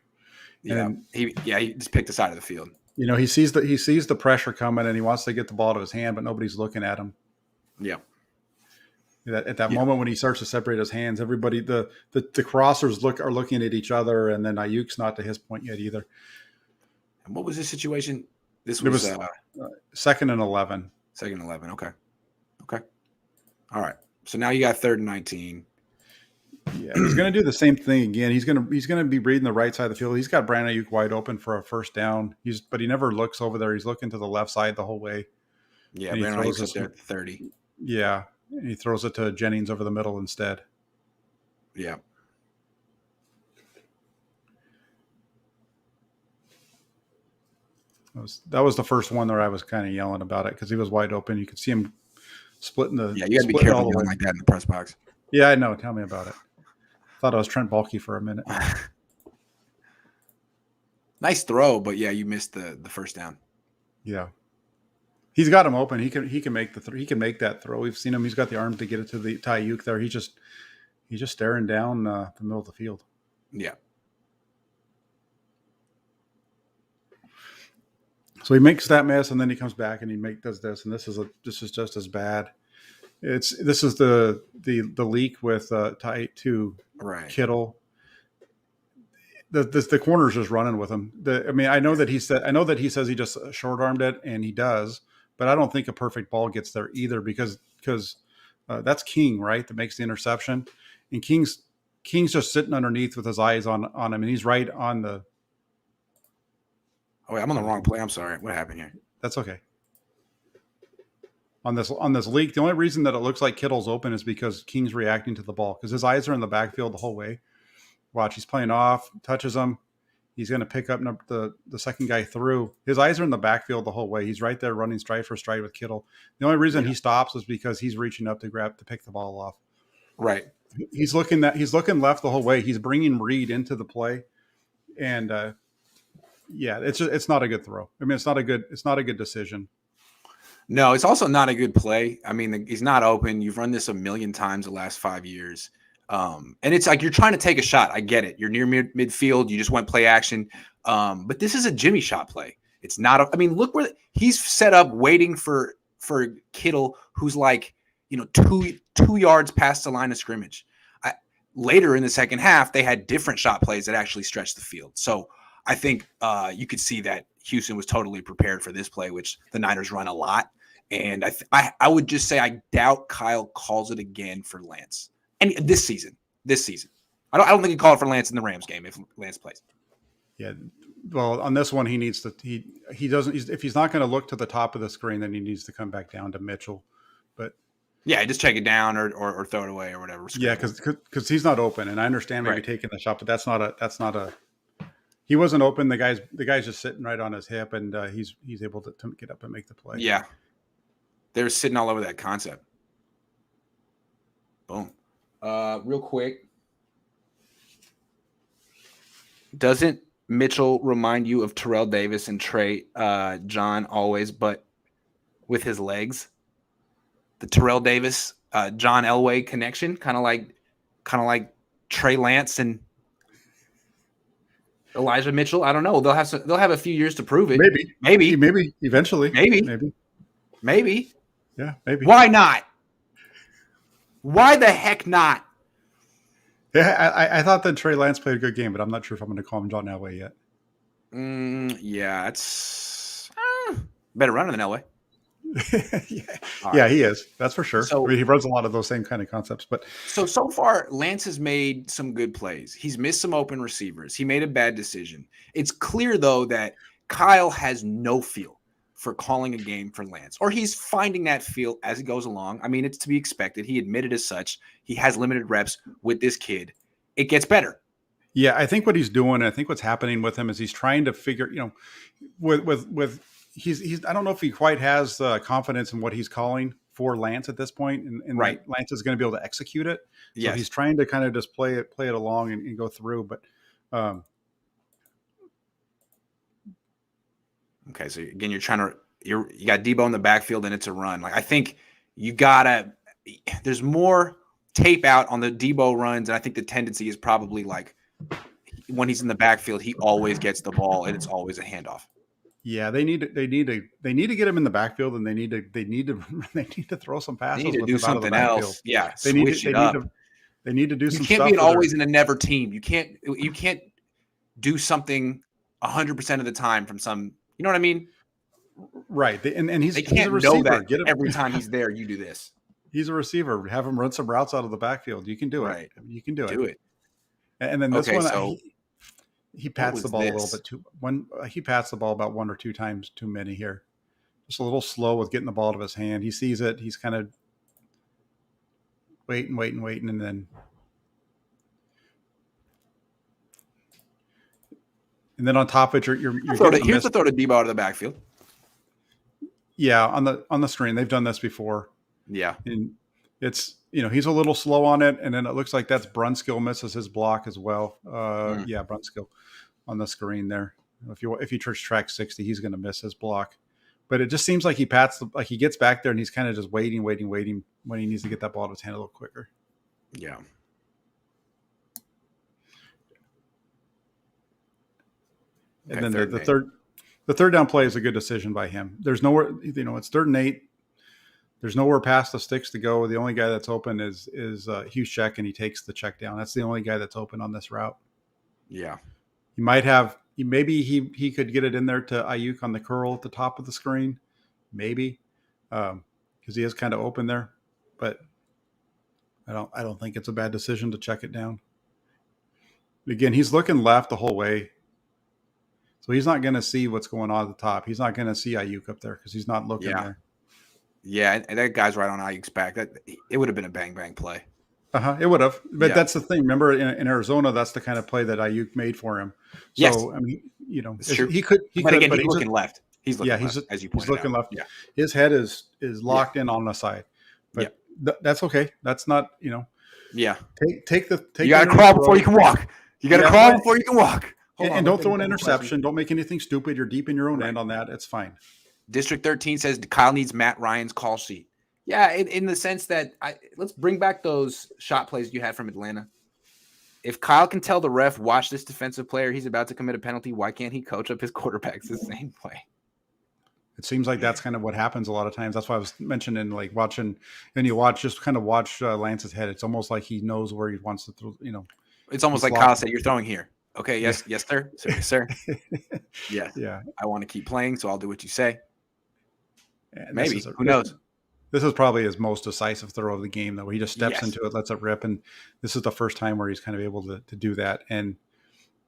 Yeah. And he just picked the side of the field. You know, he sees the pressure coming and he wants to get the ball to his hand, but nobody's looking at him. Yeah. At that moment when he starts to separate his hands, everybody, the crossers are looking at each other, and then Ayuk's not to his point yet either. And what was this situation? This was, second and 11. Second and 11. Okay. All right. So now you got 3rd and 19. Yeah, he's going to do the same thing again. He's going to be reading the right side of the field. He's got Brandon Ayuk wide open for a first down. But he never looks over there. He's looking to the left side the whole way. Yeah, Brandon Ayuk's up there at 30. Yeah, and he throws it to Jennings over the middle instead. Yeah. That was the first one where I was kind of yelling about it because he was wide open. You could see him splitting the. Yeah, you got to be careful yelling like that in the press box. Yeah, I know. Tell me about it. Thought I was Trent Baalke for a minute. Nice throw, but yeah, you missed the first down. Yeah, he's got him open. He can make he can make that throw. We've seen him. He's got the arm to get it to the Ayuk there. He's just staring down the middle of the field. Yeah. So he makes that mess, and then he comes back and he does this, and this is just as bad. This is the leak with to Kittle. The corner's just running with him. I know that he says he just short armed it, and he does, but I don't think a perfect ball gets there either because that's King, right, that makes the interception, and King's just sitting underneath with his eyes on him, and he's right on the. Oh, wait, I'm on the wrong play. I'm sorry. What happened here? That's okay. On this leak, the only reason that it looks like Kittle's open is because King's reacting to the ball because his eyes are in the backfield the whole way. Watch, he's playing off, touches him. He's going to pick up the second guy through. His eyes are in the backfield the whole way. He's right there running stride for stride with Kittle. The only reason he stops is because he's reaching up to pick the ball off. Right. He's looking left the whole way. He's bringing Reed into the play, and it's not a good throw. I mean, it's not a good decision. No, it's also not a good play. I mean, he's not open. You've run this a million times the last 5 years. And it's like you're trying to take a shot. I get it. You're near midfield. You just went play action. But this is a Jimmy shot play. It's not. Look where he's set up waiting for Kittle, who's like, 2 yards past the line of scrimmage. Later in the second half, they had different shot plays that actually stretched the field. So I think you could see that Houston was totally prepared for this play, which the Niners run a lot. And I would just say I doubt Kyle calls it again for Lance. And this season, I don't think he called it for Lance in the Rams game if Lance plays. Yeah, well, on this one, he needs to. He doesn't. If he's not going to look to the top of the screen, then he needs to come back down to Mitchell. But yeah, just check it down or throw it away or whatever. Yeah, because he's not open, and I understand maybe taking the shot, but that's not a. He wasn't open. The guy's just sitting right on his hip, and he's able to get up and make the play. Yeah, they're sitting all over that concept. Boom. Real quick, doesn't Mitchell remind you of Terrell Davis and Trey John always, but with his legs? The Terrell Davis John Elway connection, kind of like Trey Lance and Elijah Mitchell. I don't know. They'll have a few years to prove it. Maybe eventually. Maybe. Yeah, maybe. Why not? Why the heck not? Yeah, I thought that Trey Lance played a good game, but I'm not sure if I'm going to call him John Elway yet. Yeah, it's better runner than Elway. Yeah, he is. That's for sure. So, he runs a lot of those same kind of concepts. But so far, Lance has made some good plays. He's missed some open receivers. He made a bad decision. It's clear, though, that Kyle has no feel for calling a game for Lance, or he's finding that feel as he goes along. I mean, it's to be expected. He admitted as such. He has limited reps with this kid. It gets better. Yeah, I think what he's doing, I think what's happening with him is he's trying to figure, with he's I don't know if he quite has confidence in what he's calling for Lance at this point, and Right. that Lance is going to be able to execute it. So Yes. he's trying to kind of just play it along and go through. But okay, so again, you got Debo in the backfield and it's a run. Like I think there's more tape out on the Debo runs, and I think the tendency is probably like when he's in the backfield, he always gets the ball and it's always a handoff. Yeah, they need to get him in the backfield, and they need to throw some passes. They need to do something else. Yeah, they need to do some stuff. You can't be always in a never team. You can't do something 100% of the time from some. You know what I mean? Right. And they can't a receiver. Know that every time he's there, you do this. He's a receiver. Have him run some routes out of the backfield. You can do it. Right. You can do it. And then this one, so he pats the ball a little bit too. He pats the ball about 1 or 2 times too many here. Just a little slow with getting the ball to his hand. He sees it. He's kind of waiting, and then on top of it, you're here's the throw to Debo out of the backfield. Yeah, on the screen, they've done this before. Yeah, and it's he's a little slow on it, and then it looks like that's Brunskill misses his block as well. Yeah, Brunskill on the screen there. If you track 60, he's going to miss his block. But it just seems like he gets back there and he's kind of just waiting when he needs to get that ball to his hand a little quicker. Yeah. And then the third down play is a good decision by him. There's nowhere, it's 3rd and 8. There's nowhere past the sticks to go. The only guy that's open is Hughes check, and he takes the check down. That's the only guy that's open on this route. Yeah. Maybe he could get it in there to Ayuk on the curl at the top of the screen. Maybe. Because he is kind of open there. But I don't think it's a bad decision to check it down. Again, he's looking left the whole way. So he's not going to see what's going on at the top. He's not going to see Ayuk up there because he's not looking there. Yeah, and that guy's right on Ayuk's back. It would have been a bang bang play. It would have. But that's the thing. Remember, in Arizona, that's the kind of play that Ayuk made for him. So, yes. I mean, it's true. He could. But again, he's looking left. He's looking left, as you pointed out. He's looking left. Yeah. His head is locked in on the side. But that's okay. That's not, Yeah. Take you got to crawl before you can walk. You got to crawl before you can walk. And don't throw an interception. Don't make anything stupid. You're deep in your own end on that. It's fine. District 13 says Kyle needs Matt Ryan's call sheet. Yeah, in the sense that let's bring back those shot plays you had from Atlanta. If Kyle can tell the ref, watch this defensive player, he's about to commit a penalty, why can't he coach up his quarterbacks the same play? It seems like that's kind of what happens a lot of times. That's why I was mentioning like watching, and you watch Lance's head. It's almost like he knows where he wants to throw, It's almost like Kyle said, you're throwing here. Okay, yes, yes, sir. Yes, sir. Yes. Yeah. I want to keep playing, so I'll do what you say. And maybe. Who knows? This is probably his most decisive throw of the game, though. He just steps into it, lets it rip, and this is the first time where he's kind of able to do that. And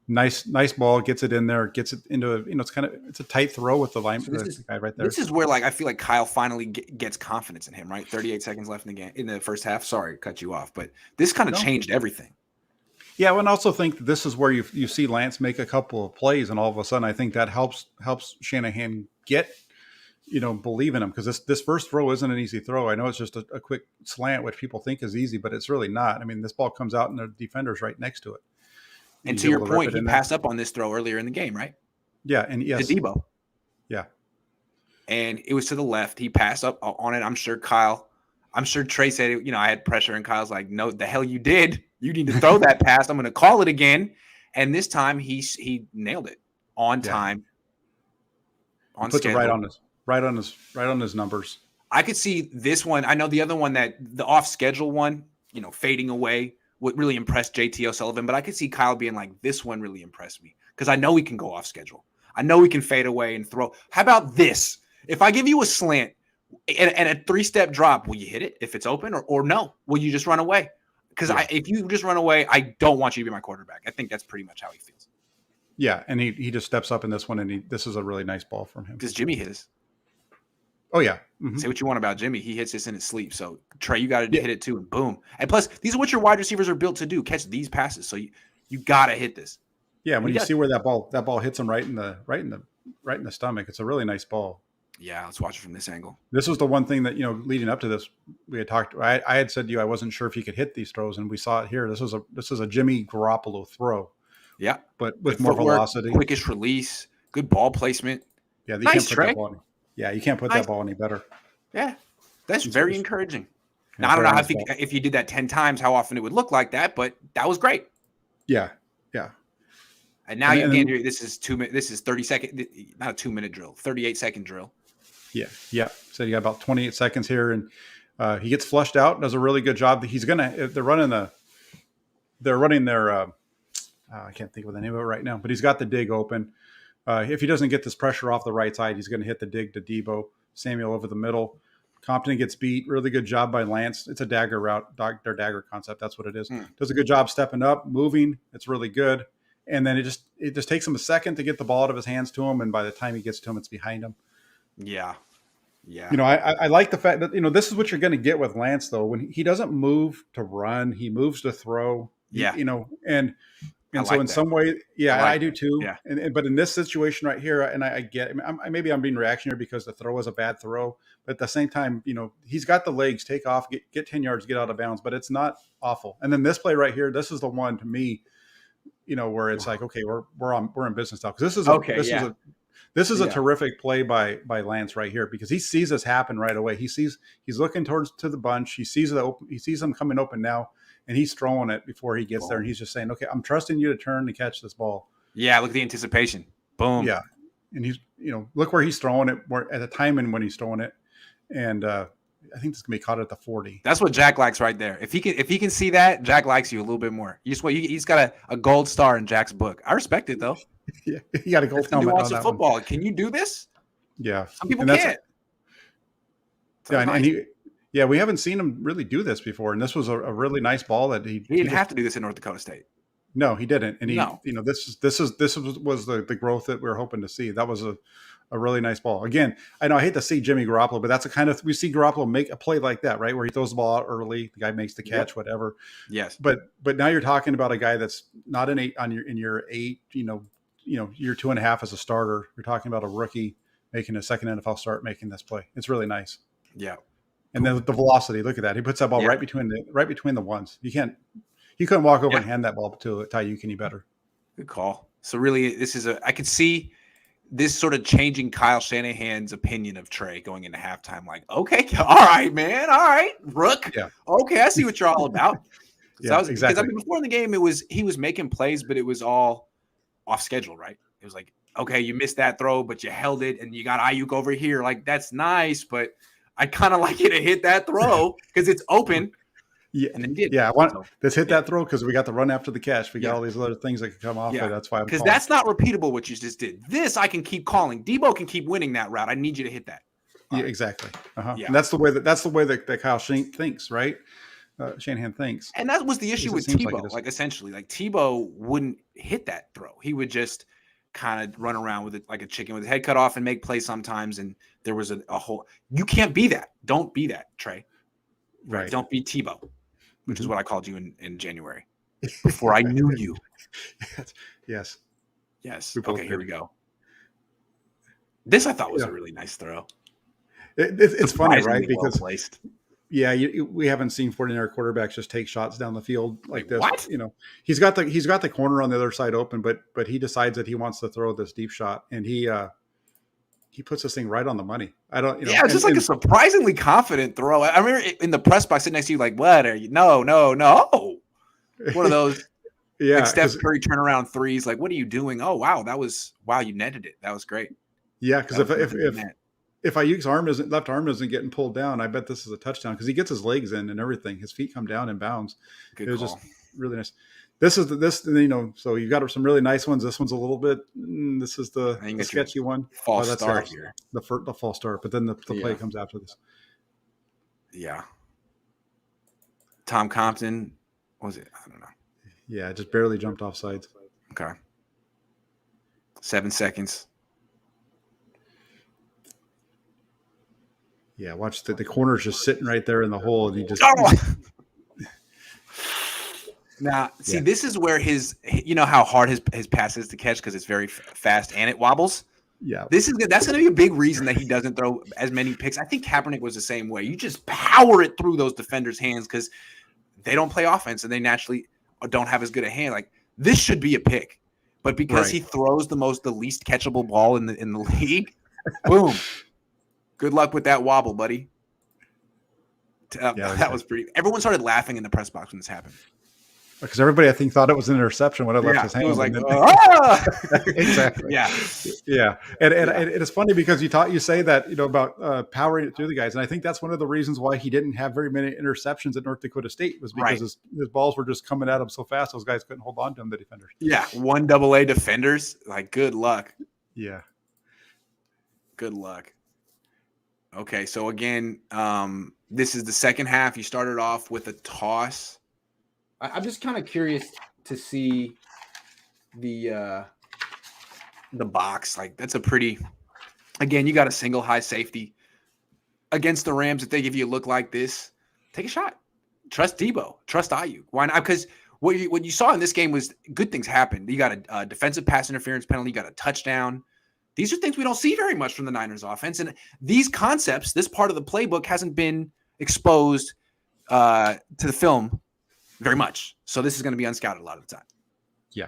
nice ball, gets it in there, gets it into it's a tight throw with the line the guy right there. This is where I feel like Kyle finally gets confidence in him. Right, 38 seconds left in the game in the first half. Sorry, cut you off, but this kind of changed everything. Yeah, and I also think this is where you see Lance make a couple of plays, and all of a sudden, I think that helps Shanahan get. Believe in him, because this first throw isn't an easy throw. I know it's just a quick slant, which people think is easy, but it's really not. I mean, this ball comes out and the defender's right next to it. And to your point, he passed up on this throw earlier in the game, right? Yeah, and yes. To Debo. Yeah. And it was to the left. He passed up on it. I'm sure Trey said, I had pressure, and Kyle's like, no, the hell you did. You need to throw that pass. I'm going to call it again. And this time he nailed it on time. On puts schedule. It right on his numbers. I could see this one. I know the other one, that the off schedule one, fading away, what really impressed JT O'Sullivan, but I could see Kyle being like, this one really impressed me because I know he can go off schedule. I know he can fade away and throw. How about this? If I give you a slant and a 3-step drop, will you hit it if it's open or no? Will you just run away? Because if you just run away, I don't want you to be my quarterback. I think that's pretty much how he feels. Yeah, and he just steps up in this one, and this is a really nice ball from him. Because Jimmy hit us. Oh yeah. Say what you want about Jimmy. He hits this in his sleep. So Trey, you got to hit it too, and boom. And plus, these are what your wide receivers are built to do: catch these passes. So you got to hit this. Yeah, when you see where that ball hits him right in the stomach, it's a really nice ball. Yeah, let's watch it from this angle. This was the one thing that, leading up to this, we had talked. I had said to you I wasn't sure if he could hit these throws, and we saw it here. This is a Jimmy Garoppolo throw. Yeah, but with more velocity, quickest release, good ball placement. Yeah, you can't put that ball. You can't put that ball any better. Yeah, that's very encouraging. Now I don't know if you did that 10 times, how often it would look like that, but that was great. Yeah. And now you can do this is 2 minutes. This is 30-second, not a 2-minute drill, 38-second drill. Yeah. So you got about 28 seconds here, and he gets flushed out. Does a really good job. They're running their. I can't think of the name of it right now, but he's got the dig open. If he doesn't get this pressure off the right side, he's going to hit the dig to Debo Samuel over the middle. Compton gets beat. Really good job by Lance. It's a dagger route, their dagger concept. That's what it is. Does a good job stepping up, moving. It's really good. And then it just takes him a second to get the ball out of his hands to him, and by the time he gets to him, it's behind him. Yeah. I like the fact that this is what you're going to get with Lance, though. When he doesn't move to run, he moves to throw. Yeah. And so in some way, I do too. Yeah. But in this situation right here, and I get, maybe I'm being reactionary because the throw was a bad throw, but at the same time, he's got the legs, take off, get 10 yards, get out of bounds, but it's not awful. And then this play right here, this is the one to me, where it's like, okay, we're in business now, because this is a terrific play by Lance right here, because he sees this happen right away. He's looking to the bunch. He sees them coming open now, and he's throwing it before he gets there, and he's just saying, okay, I'm trusting you to turn to catch this ball. Yeah, look at the anticipation. Boom. Yeah, and he's look where he's throwing it, at the time and when he's throwing it, and I think this can be caught at the 40. That's what Jack likes right there. If he can see that, Jack likes you a little bit more. He's got a gold star in Jack's book. I respect it though. Yeah, he got a gold helmet on that football. one. Can you do this? Yeah, some people can't. And we haven't seen him really do this before, and this was a really nice ball that he didn't have to do this in North Dakota State. No, he didn't. And this was the growth that we were hoping to see. That was a really nice ball. Again, I know I hate to see Jimmy Garoppolo, but that's we see Garoppolo make a play like that, right? Where he throws the ball out early, the guy makes the catch, whatever. Yes. But now you're talking about a guy that's not in your 8, year 2.5 as a starter. You're talking about a rookie making a second NFL start, making this play. It's really nice. Yeah. And then the velocity, look at that. He puts that ball right between the ones. He couldn't walk over and hand that ball to Tyuk any better. Good call. So really, I could see this sort of changing Kyle Shanahan's opinion of Trey going into halftime. Like, okay, all right, man, all right, Rook. Yeah. Okay, I see what you're all about. Exactly. Because before in the game, he was making plays, but it was all off schedule, right? It was like, okay, you missed that throw, but you held it, and you got Ayuk over here. Like, that's nice, but I kind of like you to hit that throw because it's open. Yeah, and then did. Yeah, let's hit that throw because we got the run after the catch. We got all these other things that can come off it. That's why because that's not repeatable what you just did. This I can keep calling. Debo can keep winning that route. I need you to hit that. Yeah, exactly. Yeah. And that's the way that Kyle thinks, right? Shanahan thinks. And that was the issue with Tebow. Like essentially, like Tebow wouldn't hit that throw. He would just kind of run around with it like a chicken with his head cut off and make plays sometimes. And there was a whole. You can't be that. Don't be that, Trey. Right. Don't be Tebow. Which is what I called you in January before I knew you. Yes. Okay, here we go. This I thought was a really nice throw. It's funny, right? Because placed. We haven't seen 49er quarterbacks just take shots down the field like this. What? He's got the corner on the other side open, but he decides that he wants to throw this deep shot, and he puts this thing right on the money. I don't, it's just like a surprisingly confident throw. I remember in the press box sitting next to you, like, what are you? No. One of those, like Steph Curry turnaround threes. Like, what are you doing? Oh, wow. You netted it. That was great. Yeah. Because if Ayuk's left arm isn't getting pulled down, I bet this is a touchdown because he gets his legs in and everything. His feet come down in bounds. Good it was call. Just really nice. So you've got some really nice ones. This one's a little bit. This is the sketchy one. False start here. The false start, but then the play comes after this. Yeah. Tom Compton, what was it? I don't know. Yeah, just barely jumped off sides. Okay. 7 seconds. Yeah, watch the corner's just sitting right there in the hole, and he just Now, see, Yeah. this is where you know how hard his pass is to catch because it's very fast and it wobbles. Yeah. That's going to be a big reason that he doesn't throw as many picks. I think Kaepernick was the same way. You just power it through those defenders' hands because they don't play offense and they naturally don't have as good a hand. Like, this should be a pick, but because he throws the least catchable ball in the league, boom. Good luck with that wobble, buddy. That was pretty. Everyone started laughing in the press box when this happened. Because everybody, I think, thought it was an interception when it left his hand. It was like, exactly. Yeah. And it's funny because you say that, about powering it through the guys. And I think that's one of the reasons why he didn't have very many interceptions at North Dakota State was because his balls were just coming at him so fast. Those guys couldn't hold on to him, the defenders. Yeah. 1AA defenders. Like, good luck. Yeah. Good luck. Okay. So again, this is the second half. You started off with a toss. I'm just kind of curious to see the box. Like, that's a pretty. Again, you got a single high safety against the Rams. If they give you a look like this, take a shot. Trust Debo. Trust Ayuk. Why not? Because what you saw in this game was good things happened. You got a defensive pass interference penalty. You got a touchdown. These are things we don't see very much from the Niners offense. And these concepts, this part of the playbook hasn't been exposed to the film very much. So this is going to be unscouted a lot of the time. Yeah.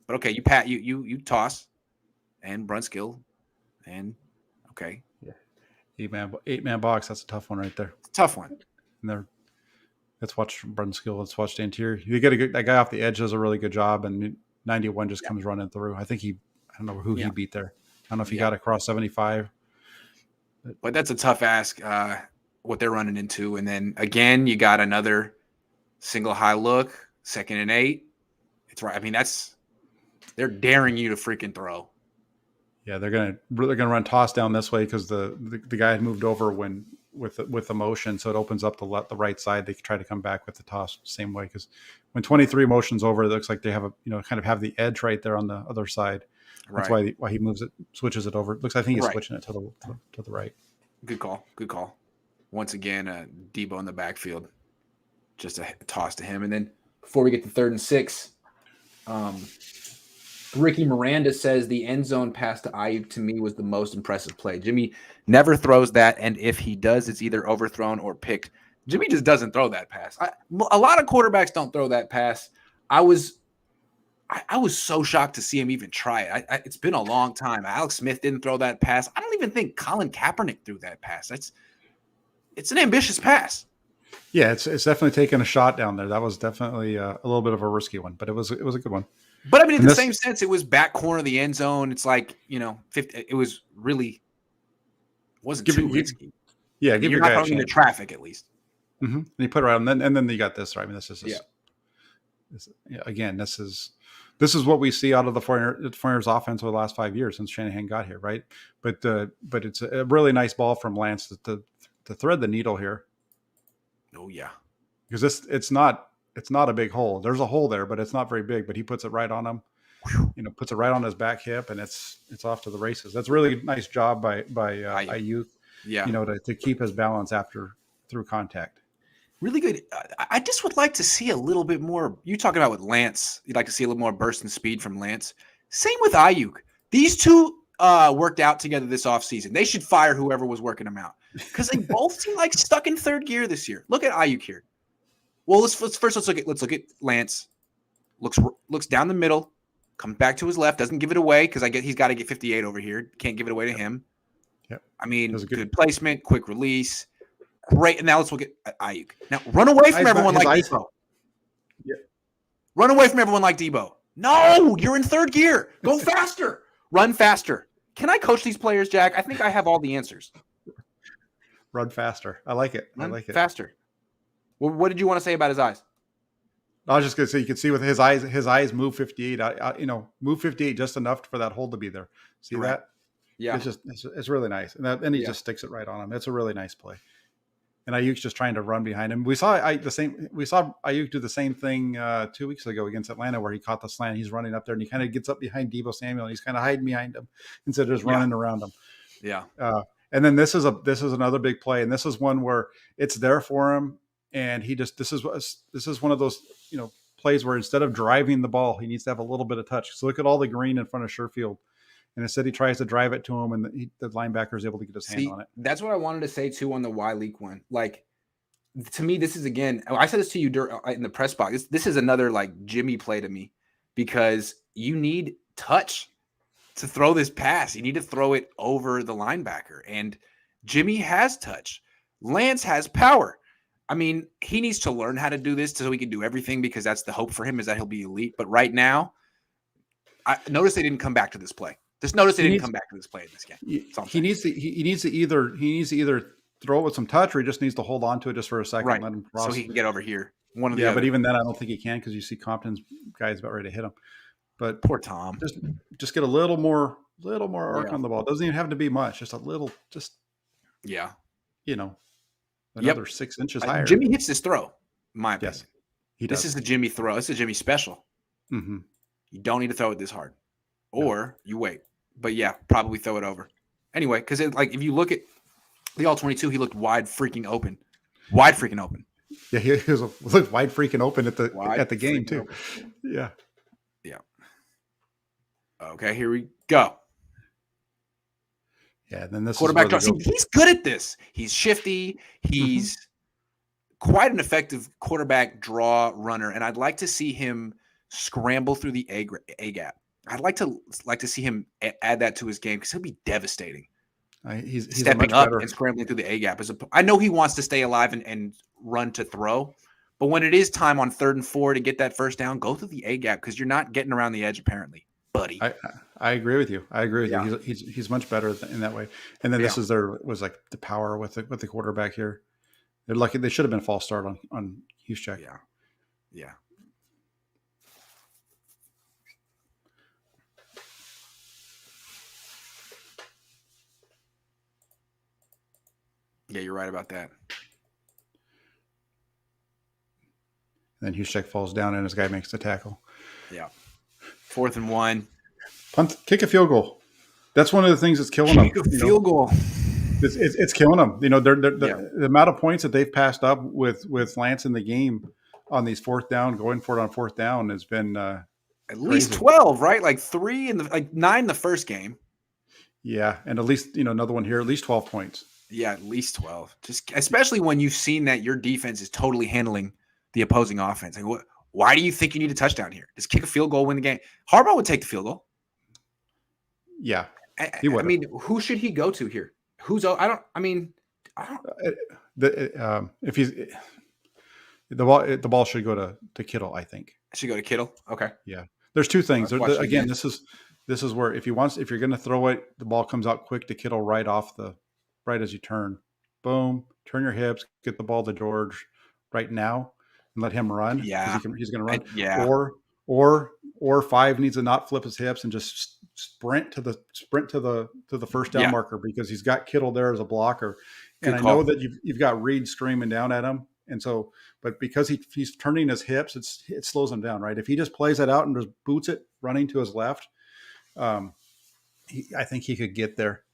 But okay, you toss and Brunskill and okay. Yeah. Eight-man box. That's a tough one right there. Tough one. And let's watch Brunskill. Let's watch the interior. You get that guy off the edge does a really good job, and 91 just comes running through. I think I don't know who he beat there. I don't know if he got across 75. But that's a tough ask, what they're running into. And then again, you got another single high look, 2nd and 8. It's right. I mean, they're daring you to freaking throw. Yeah, they're gonna run toss down this way because the guy had moved over with the motion, so it opens up the right side. They try to come back with the toss same way because when 23 motions over, it looks like they have kind of have the edge right there on the other side. That's why he moves it, switches it over. I think he's switching it to the right. Good call. Once again, Debo in the backfield. Just a toss to him. And then before we get to 3rd and 6, Ricky Miranda says the end zone pass to Ayuk to me was the most impressive play. Jimmy never throws that, and if he does, it's either overthrown or picked. Jimmy just doesn't throw that pass. A lot of quarterbacks don't throw that pass. I was so shocked to see him even try it. It's been a long time. Alex Smith didn't throw that pass. I don't even think Colin Kaepernick threw that pass. It's an ambitious pass. Yeah, it's definitely taking a shot down there. That was definitely a little bit of a risky one, but it was a good one. But I mean, in the same sense, it was back corner of the end zone. It's like 50. It was really wasn't too risky. Yeah, give you're your not guy going into traffic at least. Mm-hmm. And you put it right on, and then you got this. Right? I mean, this is again, this is what we see out of the 49ers offense over the last 5 years since Shanahan got here, right? But it's a really nice ball from Lance to thread the needle here. Oh yeah, because it's not a big hole. There's a hole there, but it's not very big. But he puts it right on him. Puts it right on his back hip, and it's off to the races. That's a really nice job by Ayuk. Yeah, to keep his balance through contact. Really good. I just would like to see a little bit more. You talking about with Lance? You'd like to see a little more burst and speed from Lance. Same with Ayuk. These two worked out together this offseason. They should fire whoever was working them out because they both seem like stuck in 3rd gear this year. Look at Ayuk here. Well, let's look at Lance. Looks down the middle, comes back to his left, doesn't give it away because he's got to get 58 over here. Can't give it away to him. Yep. I mean, good placement, quick release. Great. And now let's look at Ayuk. Now run away from everyone like Debo. Yeah. Run away from everyone like Debo. No, you're in 3rd gear. Go faster. Run faster. Can I coach these players, Jack? I think I have all the answers. Run faster. I like it. Run faster. Well, what did you want to say about his eyes? I was just going to say, you can see with his eyes move 58, move 58 just enough for that hole to be there. See that? Yeah. It's really nice. And he just sticks it right on him. It's a really nice play. And Ayuk's just trying to run behind him. We saw Ayuk do the same thing 2 weeks ago against Atlanta where he caught the slant. He's running up there and he kind of gets up behind Deebo Samuel and he's kind of hiding behind him instead of just running around him. Yeah. And then this is another big play, and this is one where it's there for him, and this is one of those plays where instead of driving the ball, he needs to have a little bit of touch. So look at all the green in front of Sherfield, and instead he tries to drive it to him, and the linebacker is able to get his hand on it. That's what I wanted to say too on the Y leak one. Like, to me, this is again. I said this to you in the press box. This is another like Jimmy play to me, because you need touch to throw this pass. You need to throw it over the linebacker, and Jimmy has touch. Lance has power. I mean, he needs to learn how to do this so he can do everything, because that's the hope for him, is that he'll be elite. But right now, I notice they didn't come back to this play. Just notice they didn't come back to this play in this game. He needs to either throw it with some touch, or he just needs to hold on to it just for a second, right, let him cross, so he can get over here. But even then, I don't think he can, because you see Compton's guy's about ready to hit him. But poor Tom, just get a little more arc on the ball. It doesn't even have to be much, just a little, another 6 inches higher. Jimmy hits this throw, in my opinion. Yes, he does. This is a Jimmy throw. This is a Jimmy special. Mm-hmm. You don't need to throw it this hard, or you wait. But yeah, probably throw it over anyway, because like if you look at the all-22, he looked wide freaking open. Yeah, he looked wide freaking open at the game too. Open. Yeah. Okay, here we go. Yeah, and then this quarterback draw. See, he's good at this. He's shifty. He's quite an effective quarterback draw runner, and I'd like to see him scramble through the A gap. I'd like to see him add that to his game, because he'll be devastating. He's stepping up and scrambling through the A gap. I know he wants to stay alive and run to throw, but when it is time on 3rd and 4 to get that first down, go through the A gap, because you're not getting around the edge apparently, buddy. I agree with you. You. He's much better in that way. And then this was like the power with the quarterback here. They're lucky. They should have been a false start on Juszczyk. Yeah. Yeah, you're right about that. And then Juszczyk falls down, and his guy makes the tackle. Yeah. 4th and 1. Punt, kick a field goal. That's one of the things that's killing them. Kick a field goal. It's killing them. The amount of points that they've passed up with Lance in the game on these 4th down, going for it on 4th down, has been at least 12, right? Like 3 and 9 the first game. Yeah, and at least another one here, at least 12 points. Yeah, at least 12. Just especially when you've seen that your defense is totally handling the opposing offense. Like, why do you think you need a touchdown here? Just kick a field goal, win the game. Harbaugh would take the field goal. Yeah, he would. I mean, who should he go to here? If he's the ball should go to Kittle, I think. It should go to Kittle. Okay. Yeah. There's two things. Again, this is where if you're going to throw it, the ball comes out quick to Kittle right as you turn. Boom, turn your hips, get the ball to George right now and let him run. Yeah. He's going to run. Yeah. Or 5 needs to not flip his hips and just sprint to the first down marker, because he's got Kittle there as a blocker. And I know that you've got Reed screaming down at him. And so, but because he's turning his hips, it slows him down, right? If he just plays that out and just boots it running to his left, I think he could get there.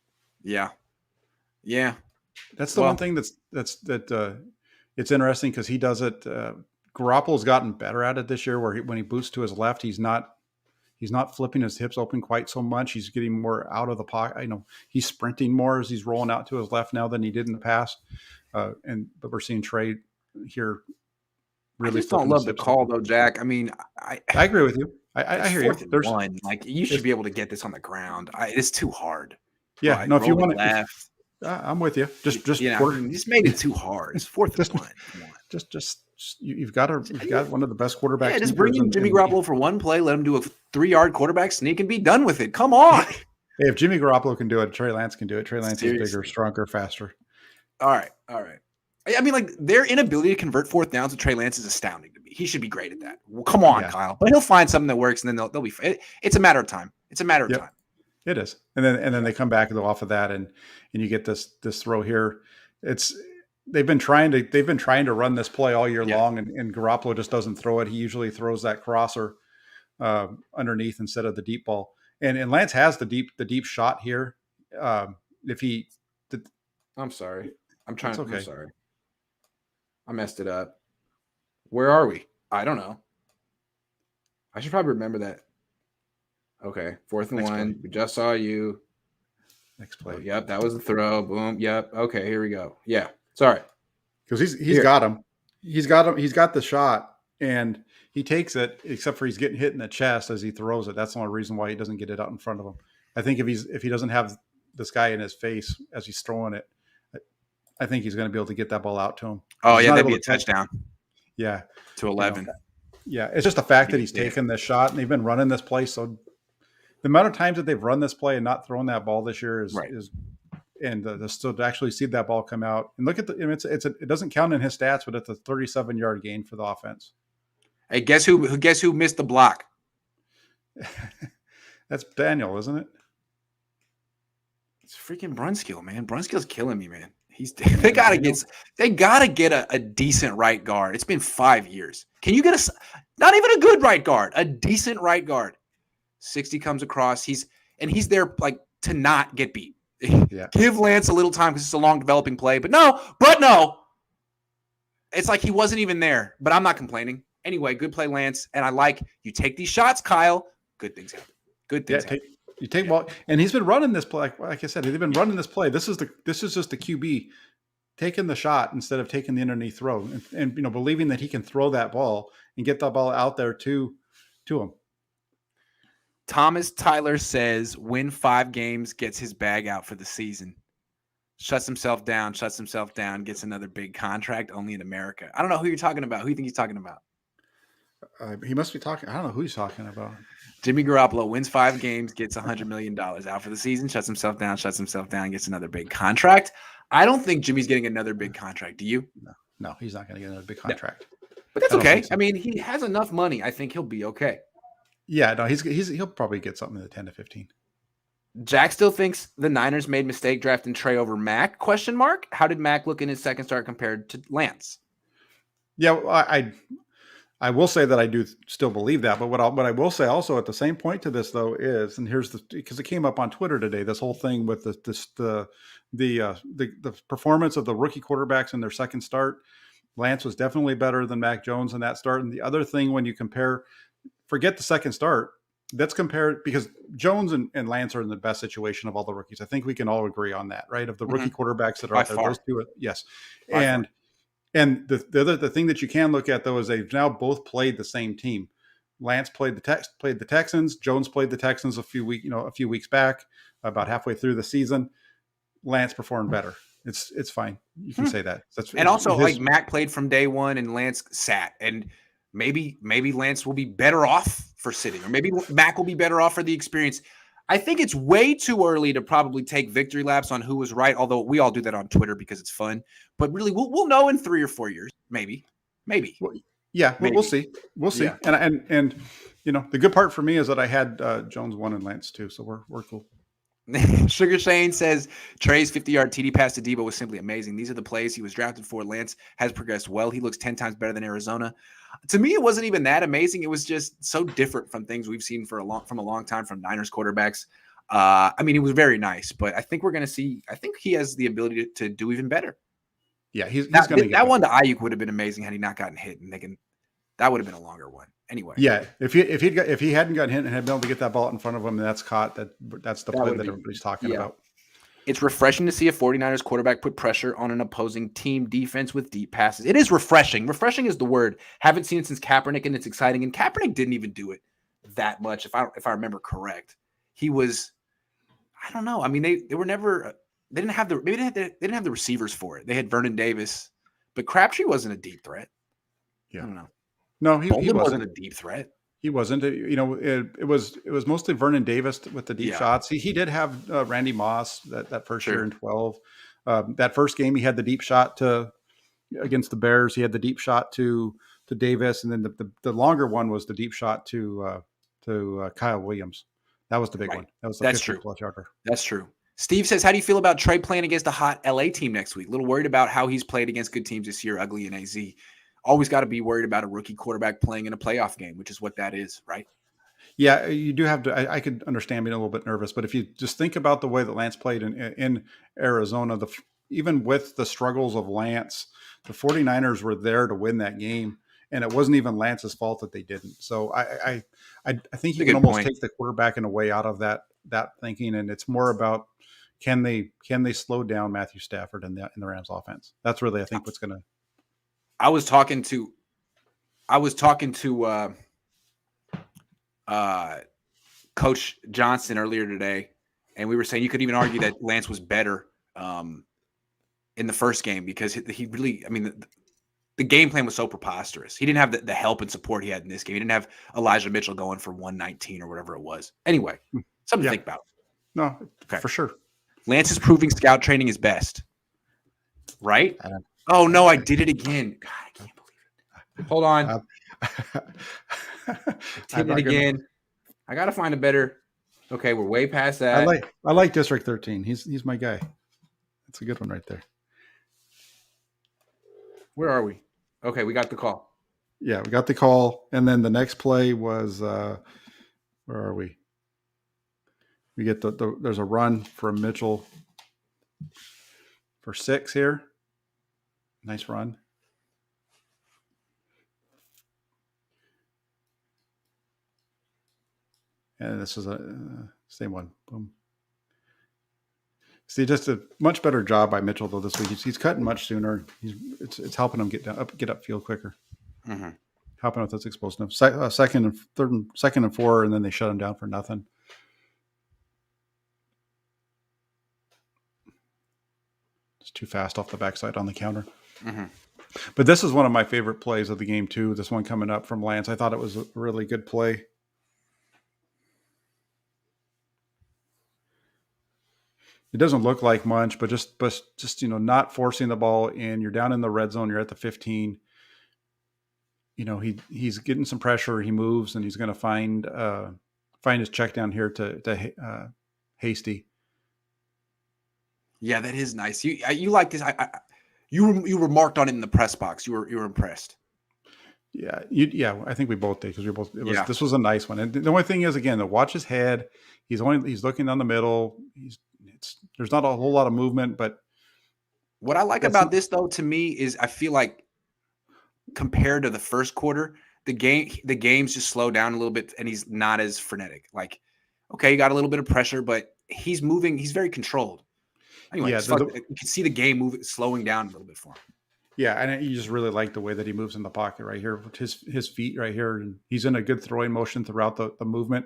Yeah. Yeah. That's the one thing that's it's interesting, because he does it. Garoppolo's gotten better at it this year, where when he boots to his left, he's not flipping his hips open quite so much. He's getting more out of the pocket. He's sprinting more as he's rolling out to his left now than he did in the past. But we're seeing Trey here really. I just don't love the call though, Jack. I mean, I agree with you. I hear you. There's one. Like, you should be able to get this on the ground. It's too hard. Yeah. Right, no, if you want left. I'm with you. Just made it too hard. It's 4th and 1. Come on. You've got one of the best quarterbacks. Yeah, just bring in Jimmy Garoppolo for one play. Let him do a 3-yard quarterback sneak and be done with it. Come on. Hey, if Jimmy Garoppolo can do it, Trey Lance can do it. Trey Lance is bigger, stronger, faster. All right. I mean, like, their inability to convert 4th downs with Trey Lance is astounding to me. He should be great at that. Well, come on, Kyle. But he'll find something that works, and then they'll be. It's a matter of time. Time. It is, and then they come back off of that, and you get this throw here. They've been trying to run this play all year long, and Garoppolo just doesn't throw it. He usually throws that crosser underneath instead of the deep ball. And Lance has the deep shot here. If he I'm sorry. I'm okay. sorry. I messed it up. Where are we? I don't know. I should probably remember that. Okay, 4th and Next 1. play. We just saw you. Next Oh, play. yep, that was the throw. Boom. Yep. Okay, here we go. Yeah. Sorry. Because he's Here. got him. He's got him. He's got the shot, and he takes it. Except for he's getting hit in the chest as he throws it. That's the only reason why he doesn't get it out in front of him. I think if he doesn't have this guy in his face as he's throwing it, I think he's going to be able to get that ball out to him. Oh, yeah, that'd be a touchdown. Yeah. To 11. You know, yeah. It's just the fact that he's taken this shot and they've been running this play. So the amount of times that they've run this play and not thrown that ball this year is still to actually see that ball come out and look at it doesn't count in his stats, but it's a 37-yard gain for the offense. Hey, guess who missed the block? That's Daniel, isn't it? It's freaking Brunskill, man. Brunskill's killing me, man. They gotta get a decent right guard. It's been 5 years. Can you get not even a good right guard, a decent right guard? 60 comes across. He's there like to not get beat. Yeah. Give Lance a little time because it's a long developing play. But no. It's like he wasn't even there. But I'm not complaining. Anyway, good play, Lance. And I like you take these shots, Kyle. Good things happen. Good things happen. You take ball, and he's been running this play. Like I said, they've been running this play. This is just the QB taking the shot instead of taking the underneath throw, and believing that he can throw that ball and get that ball out there to him. Thomas Tyler says, win 5 games, gets his bag out for the season. Shuts himself down, gets another big contract only in America. I don't know who you're talking about. Who do you think he's talking about? He must be talking. I don't know who he's talking about. Jimmy Garoppolo wins 5 games, gets $100 million out for the season, shuts himself down, gets another big contract. I don't think Jimmy's getting another big contract. Do you? No, he's not going to get another big contract. No. But that's okay. So. I mean, he has enough money. I think he'll be okay. Yeah, no, he'll probably get something in the 10 to 15. Jack still thinks the Niners made mistake drafting Trey over Mac? ? How did Mac look in his second start compared to Lance? Yeah, I will say that I do still believe that, but what I will say also at the same point to this though is, and here's because it came up on Twitter today, this whole thing with the performance of the rookie quarterbacks in their second start. Lance was definitely better than Mac Jones in that start. And the other thing, when you compare, forget the second start, let's compare, because Jones and Lance are in the best situation of all the rookies. I think we can all agree on that, right? Of the rookie quarterbacks that are out there, those two, yes. And the thing that you can look at though is they've now both played the same team. Lance played the Texans. Jones played the Texans a few weeks back, about halfway through the season. Lance performed better. It's fine. You can say that. Like Mac played from day one and Lance sat, and maybe Lance will be better off for sitting, or maybe Mac will be better off for the experience. I think it's way too early to probably take victory laps on who was right, although we all do that on Twitter because it's fun. But really, we'll know in 3 or 4 years, maybe. Well, yeah, maybe. We'll see. Yeah. And the good part for me is that I had Jones 1 and Lance 2, so we're cool. Sugar Shane says Trey's 50-yard TD pass to Debo was simply amazing. These are the plays he was drafted for. Lance has progressed well. He looks 10 times better than Arizona. To me, it wasn't even that amazing. It was just so different from things we've seen from a long time from Niners quarterbacks. I mean, it was very nice, but I think we're going to see. I think he has the ability to do even better. Yeah, he's going to get that one to Ayuk would have been amazing had he not gotten hit, and that would have been a longer one. Anyway, yeah, if he hadn't gotten hit and had been able to get that ball in front of him and that's caught, that's the play that everybody's talking about. It's refreshing to see a 49ers quarterback put pressure on an opposing team defense with deep passes. It is refreshing. Refreshing is the word. Haven't seen it since Kaepernick, and it's exciting. And Kaepernick didn't even do it that much, if I remember correct. He was, I don't know. I mean, they were never. They didn't have they didn't have the receivers for it. They had Vernon Davis, but Crabtree wasn't a deep threat. Yeah, I don't know. No, he wasn't a deep threat. He wasn't. It was mostly Vernon Davis with the deep shots. He did have Randy Moss that first year in 12. That first game, he had the deep shot against the Bears. He had the deep shot to Davis, and then the longer one was the deep shot to Kyle Williams. That was the big one. That was the 50+ yarder. That's true. Steve says, how do you feel about Trey playing against a hot LA team next week? A little worried about how he's played against good teams this year, ugly and AZ. Always got to be worried about a rookie quarterback playing in a playoff game, which is what that is, right? Yeah, you do have to. I could understand being a little bit nervous, but if you just think about the way that Lance played in Arizona, even with the struggles of Lance, the 49ers were there to win that game. And it wasn't even Lance's fault that they didn't. So I think That's you a can good almost point. take the quarterback in a way out of that thinking, and it's more about can they slow down Matthew Stafford in the Rams offense. That's really, I think, what's going to. I was talking to Coach Johnson earlier today, and we were saying you could even argue that Lance was better in the first game because he really, I mean, the game plan was so preposterous. He didn't have the help and support he had in this game. He didn't have Elijah Mitchell going for 119 or whatever it was. Anyway, something to think about. No, Okay. for sure. Lance is proving scout training is best. Right? Oh, no, I did it again. God, I can't believe it. Hold on. I did it again. I got to find a better. Okay, we're way past that. I like District 13. He's my guy. That's a good one right there. Where are we? Okay, we got the call. Yeah, we got the call. And then the next play was, where are we? We get there's a run from Mitchell for 6 here. Nice run. And this is a same one. Boom. See, just a much better job by Mitchell though this week. He's cutting much sooner. It's helping him get upfield quicker. Mm-hmm. Helping with this explosive. Second and 4, and then they shut him down for nothing. It's too fast off the backside on the counter. Mm-hmm. But this is one of my favorite plays of the game too. This one coming up from Lance. I thought it was a really good play. It doesn't look like much, but just not forcing the ball in. You're down in the red zone. You're at the 15. He's getting some pressure. He moves, and he's going to find his check down here to Hasty. Yeah, that is nice. You like this? You remarked on it in the press box. You were impressed. Yeah, I think we both did because This was a nice one. And the only thing is, again, to watch his head. He's looking down the middle. There's not a whole lot of movement, but what I like about this though, to me, is I feel like compared to the first quarter, the game's just slowed down a little bit, and he's not as frenetic. Like, okay, you got a little bit of pressure, but he's moving. He's very controlled. Anyway, you can see the game slowing down a little bit for him. Yeah, and you just really like the way that he moves in the pocket right here with his feet right here, and he's in a good throwing motion throughout the movement.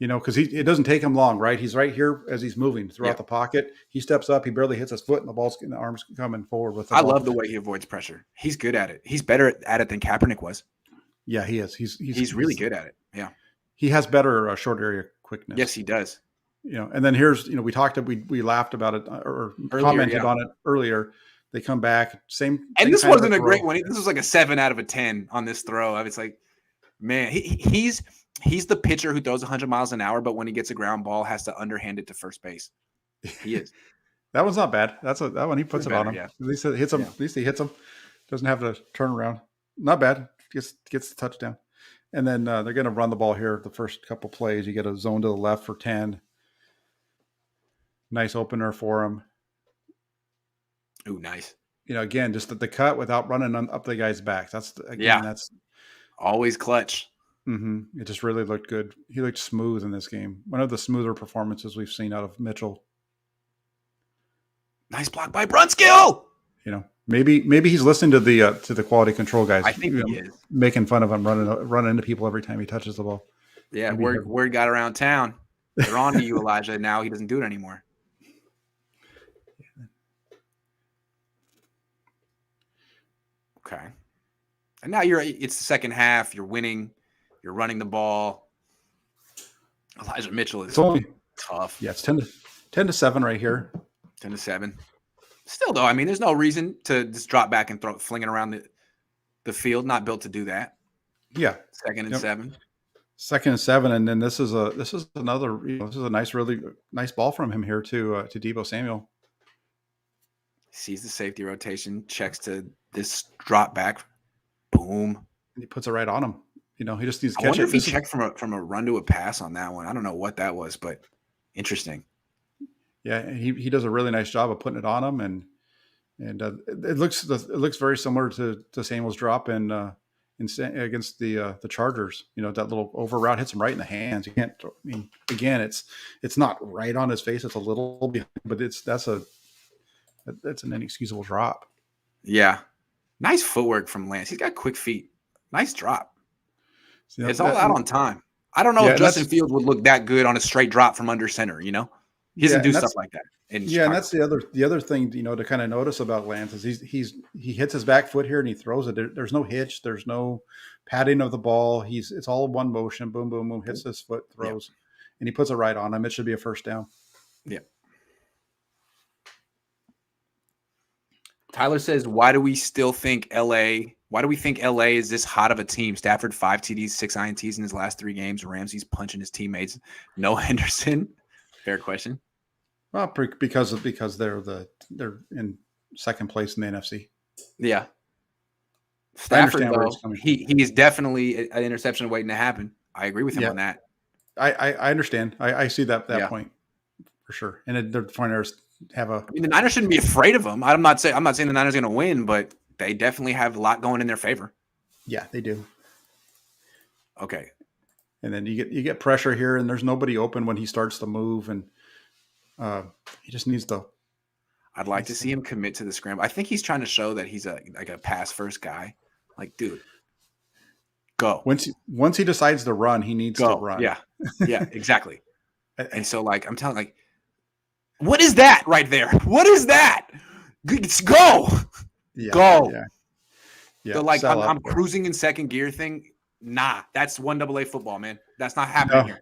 Because it doesn't take him long, right? He's right here as he's moving throughout the pocket. He steps up, he barely hits his foot, and the arm's coming forward with. I love the way he avoids pressure. He's good at it. He's better at it than Kaepernick was. Yeah, he is. He's really good at it. Yeah, he has better short area quickness. Yes, he does. And then here's we laughed about it or commented on it earlier. They come back same. And this wasn't a great one. This was like a 7 out of 10 on this throw. I was like, man, he's the pitcher who throws 100 miles an hour, but when he gets a ground ball, has to underhand it to first base. He is. That one's not bad. That one he puts it on him. Yeah. At least it hits him. At least he hits him. Doesn't have to turn around. Not bad. Gets the touchdown. And then they're going to run the ball here. The first couple plays, you get a zone to the left for 10. Nice opener for him. Ooh, nice. Again, just the cut without running up the guy's back. That's always clutch. Mm-hmm. It just really looked good. He looked smooth in this game. One of the smoother performances we've seen out of Mitchell. Nice block by Brunskill. Maybe he's listening to the quality control guys. I think he is making fun of him running into people every time he touches the ball. Yeah, word got around town. They're on to you, Elijah. Now he doesn't do it anymore. Okay. And now it's the second half. You're winning. You're running the ball. Elijah Mitchell is only tough. Yeah, it's 10-7 right here. 10-7. Still, though, I mean, there's no reason to just drop back and fling it around the field. Not built to do that. Yeah. 2nd and 7. 2nd and 7, and then this is another. This is a really nice ball from him here to Deebo Samuel. Sees the safety rotation, checks to this drop back, boom, and he puts it right on him. He just needs to catch it. I wonder if he checked from a run to a pass on that one. I don't know what that was, but interesting. Yeah, and he does a really nice job of putting it on him, and it looks very similar to Samuel's drop against the Chargers. That little over route hits him right in the hands. You can't. I mean, again, it's not right on his face. It's a little behind, but that's an inexcusable drop. Yeah. Nice footwork from Lance. He's got quick feet. Nice drop. It's all out on time. I don't know if Justin Fields would look that good on a straight drop from under center, He doesn't do stuff like that. And that's the other thing, to kind of notice about Lance is he hits his back foot here and he throws it. There's no hitch. There's no padding of the ball. It's all one motion. Boom, boom, boom. Hits his foot, throws, and he puts it right on him. It should be a first down. Yeah. Tyler says, why do we think LA is this hot of a team? Stafford 5 TDs, 6 INTs in his last 3 games. Ramsey's punching his teammates. No Henderson. Fair question. Well, because they're in second place in the NFC. Yeah. Stafford, though, he is definitely an interception waiting to happen. I agree with him on that. I understand. I see that point for sure. And the 49ers the Niners shouldn't be afraid of them. I'm not saying the Niners are going to win, but they definitely have a lot going in their favor. Yeah, they do. Okay. And then you get pressure here, and there's nobody open when he starts to move, and he just needs to. I'd like to see him commit to the scramble. I think he's trying to show that he's a pass first guy. Like, dude, go. Once he decides to run, he needs to run. Yeah, exactly. And so, I'm telling, what is that right there? What is that? Go. Yeah, go. Yeah. So I'm cruising in second gear thing. Nah, that's 1AA football, man. That's not happening here.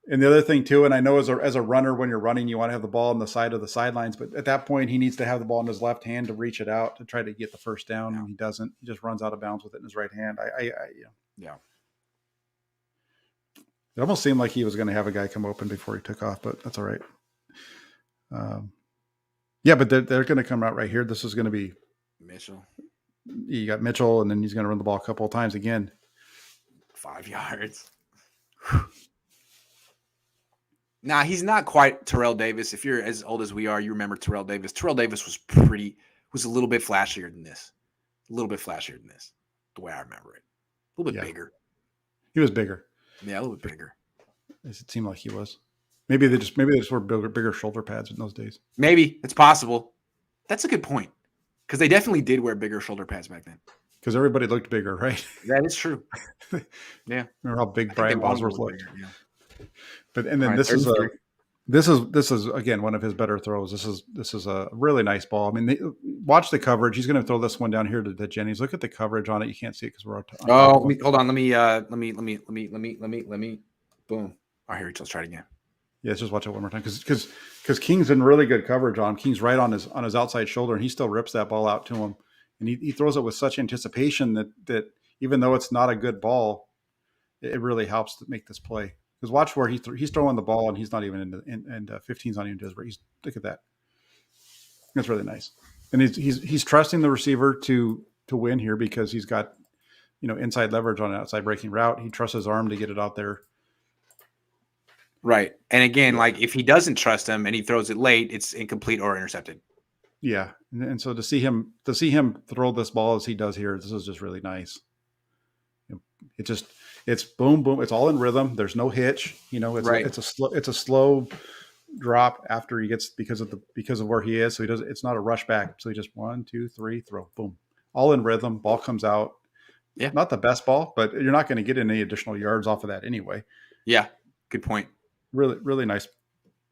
And the other thing too, and I know as a runner, when you're running, you want to have the ball on the side of the sidelines, but at that point, he needs to have the ball in his left hand to reach it out to try to get the first down, and he doesn't. He just runs out of bounds with it in his right hand. Yeah. It almost seemed like he was going to have a guy come open before he took off, but that's all right. But they're going to come out right here. This is going to be Mitchell. You got Mitchell, and then he's going to run the ball a couple of times again. 5 yards. Nah, he's not quite Terrell Davis. If you're as old as we are, you remember Terrell Davis. Terrell Davis was a little bit flashier than this. The way I remember it. A little bit bigger. He was bigger. Yeah, a little bit bigger. It seemed like he was. Maybe they just wore bigger shoulder pads in those days. Maybe. It's possible. That's a good point. Because they definitely did wear bigger shoulder pads back then. Because everybody looked bigger, right? That is true. Yeah. Remember how big Brian Bosworth looked? Yeah. But and then this is again one of his better throws. This is a really nice ball. I mean, watch the coverage. He's going to throw this one down here to Jennings. Look at the coverage on it. You can't see it because we're. Hold on. Let me. Boom. All right, here. Let's try it again. Yeah, let's just watch it one more time because King's in really good coverage on him. King's right on his outside shoulder, and he still rips that ball out to him, and he throws it with such anticipation that even though it's not a good ball, it really helps to make this play. Because watch where he's throwing the ball, and he's not even in 15's not even to his. Look at that. That's really nice, and he's trusting the receiver to win here because he's got inside leverage on an outside breaking route. He trusts his arm to get it out there. Right. And again, if he doesn't trust him and he throws it late, it's incomplete or intercepted. Yeah. And so to see him throw this ball as he does here, this is just really nice. It's boom, boom. It's all in rhythm. There's no hitch. It's a slow drop after he gets because of where he is. So it's not a rush back. So he just 1, 2, 3, throw, boom, all in rhythm. Ball comes out. Yeah. Not the best ball, but you're not going to get any additional yards off of that anyway. Yeah. Good point. Really, really nice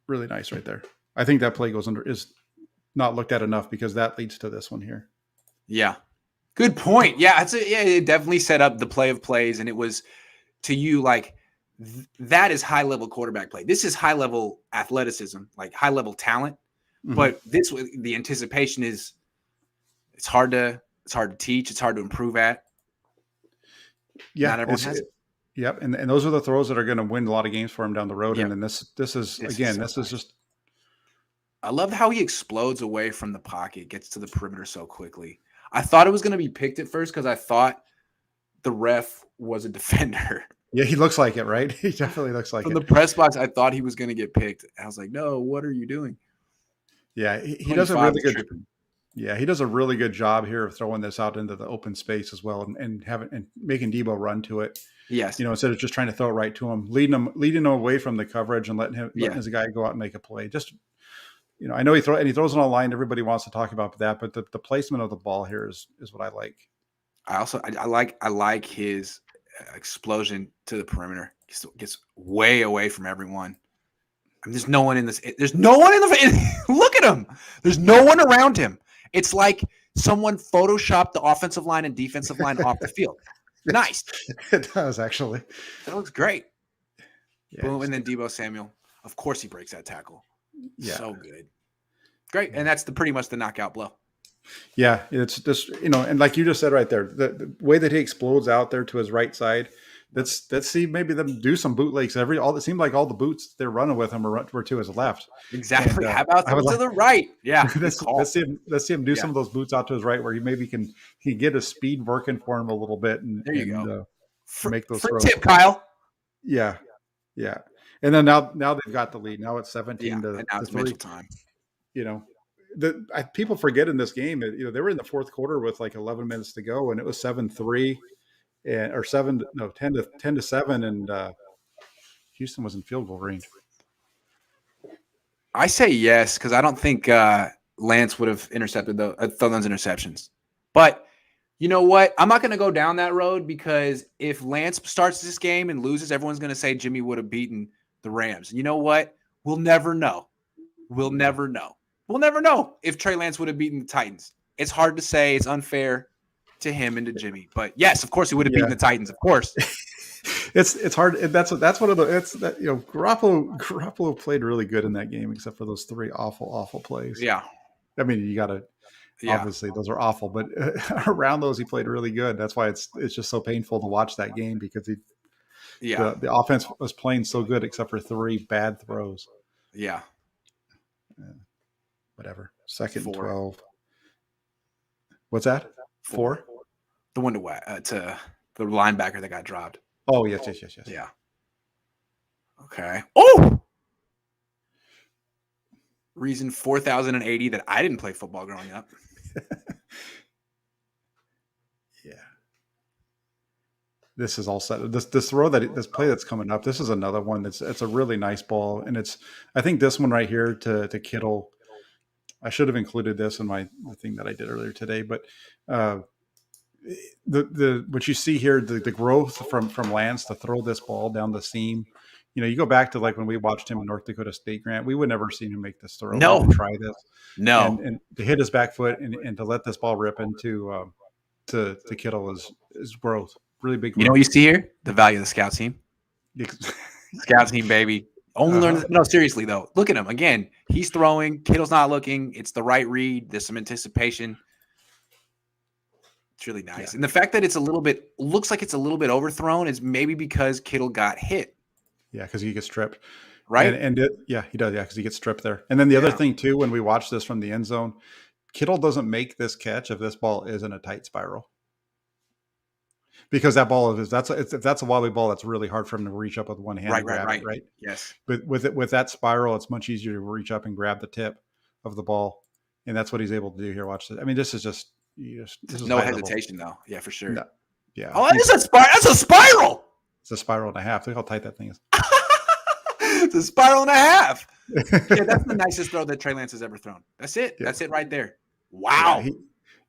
right there. I think that play is not looked at enough because that leads to this one here. Yeah, good point. Yeah, it definitely set up the play of plays, and it was to you that is high level quarterback play. This is high level athleticism, high level talent. Mm-hmm. But the anticipation is it's hard to teach. It's hard to improve at. Yeah, not everyone has it. Yep, and those are the throws that are going to win a lot of games for him down the road. Yep. And then this is just. I love how he explodes away from the pocket, gets to the perimeter so quickly. I thought it was going to be picked at first because I thought the ref was a defender. Yeah, he looks like it, right? He definitely looks like it. From the press box, I thought he was going to get picked. I was like, no, what are you doing? Yeah, he does a really is good. tripping. Yeah, he does a really good job here of throwing this out into the open space as well, and having and making Debo run to it. Yes. Instead of just trying to throw it right to him, leading him away from the coverage and letting Yeah. his guy go out and make a play. Just I know he throws it on line. Everybody wants to talk about that, but the placement of the ball here is what I like. I like his explosion to the perimeter. Gets way away from everyone. I mean, there's no one in this. There's no one in the. Look at him. There's no one around him. It's like someone photoshopped the offensive line and defensive line off the field. Nice. It does actually. That looks great. Yeah, Boom, and then Deebo Samuel. Of course, he breaks that tackle. Yeah, so good. Great, and that's pretty much the knockout blow. Yeah, it's just and like you just said right there, the way that he explodes out there to his right side. Let's see maybe them do some bootlegs. It seemed like all the boots they're running with him were to his left. Exactly. And, how about to the right? Yeah. let's see him do some of those boots out to his right, where he maybe can get his speed working for him a little bit, and there you go. Make those free throws. Tip, Kyle. Yeah. And then now they've got the lead. Now it's 17 to and now it's 3. mental time. People forget in this game, they were in the fourth quarter with like 11 minutes to go, and it was 7-3. 10 to 7, and Houston was in field goal range. I say yes, because I don't think Lance would have intercepted those interceptions. But you know what? I'm not going to go down that road, because if Lance starts this game and loses, everyone's going to say Jimmy would have beaten the Rams. You know what? We'll never know. We'll never know if Trey Lance would have beaten the Titans. It's hard to say. It's unfair to him and to Jimmy, but yes, of course he would have beaten the Titans. Of course, it's hard. That's one of the. It's that Garoppolo played really good in that game, except for those 3 awful plays. Yeah, I mean you got to. Yeah. Obviously, those are awful, but around those he played really good. That's why it's just so painful to watch that game, because the offense was playing so good except for 3 bad throws. Yeah. Whatever. 2nd and 12. What's that? 4? The one to the linebacker that got dropped. Oh, yes. Yeah. Okay. Oh! Reason 4,080 that I didn't play football growing up. Yeah. This is all set. This play that's coming up, this is another one it's a really nice ball. And I think this one right here to Kittle, I should have included this in the thing that I did earlier today, but what you see here, the growth from Lance to throw this ball down the seam. You go back to like when we watched him in North Dakota State, Grant, we would never seen him make this throw. No. Try this. No. And to hit his back foot and to let this ball rip into to Kittle is growth. Really big growth. You know what you see here? The value of the scout team. Scout team, baby. Only learn. No, seriously though. Look at him again. He's throwing. Kittle's not looking. It's the right read. There's some anticipation. It's really nice. Yeah. And the fact that looks like it's a little bit overthrown is maybe because Kittle got hit. Yeah, because he gets stripped. Right? He does. Yeah, because he gets stripped there. And then the other thing too, when we watch this from the end zone, Kittle doesn't make this catch if this ball is in a tight spiral. Because that ball if that's a wobbly ball, that's really hard for him to reach up with one hand and grab it, right? Yes. But with that spiral, it's much easier to reach up and grab the tip of the ball, and that's what he's able to do here. Watch this. I mean, this is just this is no hesitation though. Yeah, for sure. No. Yeah. Oh, that's a spiral. That's a spiral. It's a spiral and a half. Look how tight that thing is. It's a spiral and a half. Yeah, that's the nicest throw that Trey Lance has ever thrown. That's it. Yeah. That's it right there. Wow.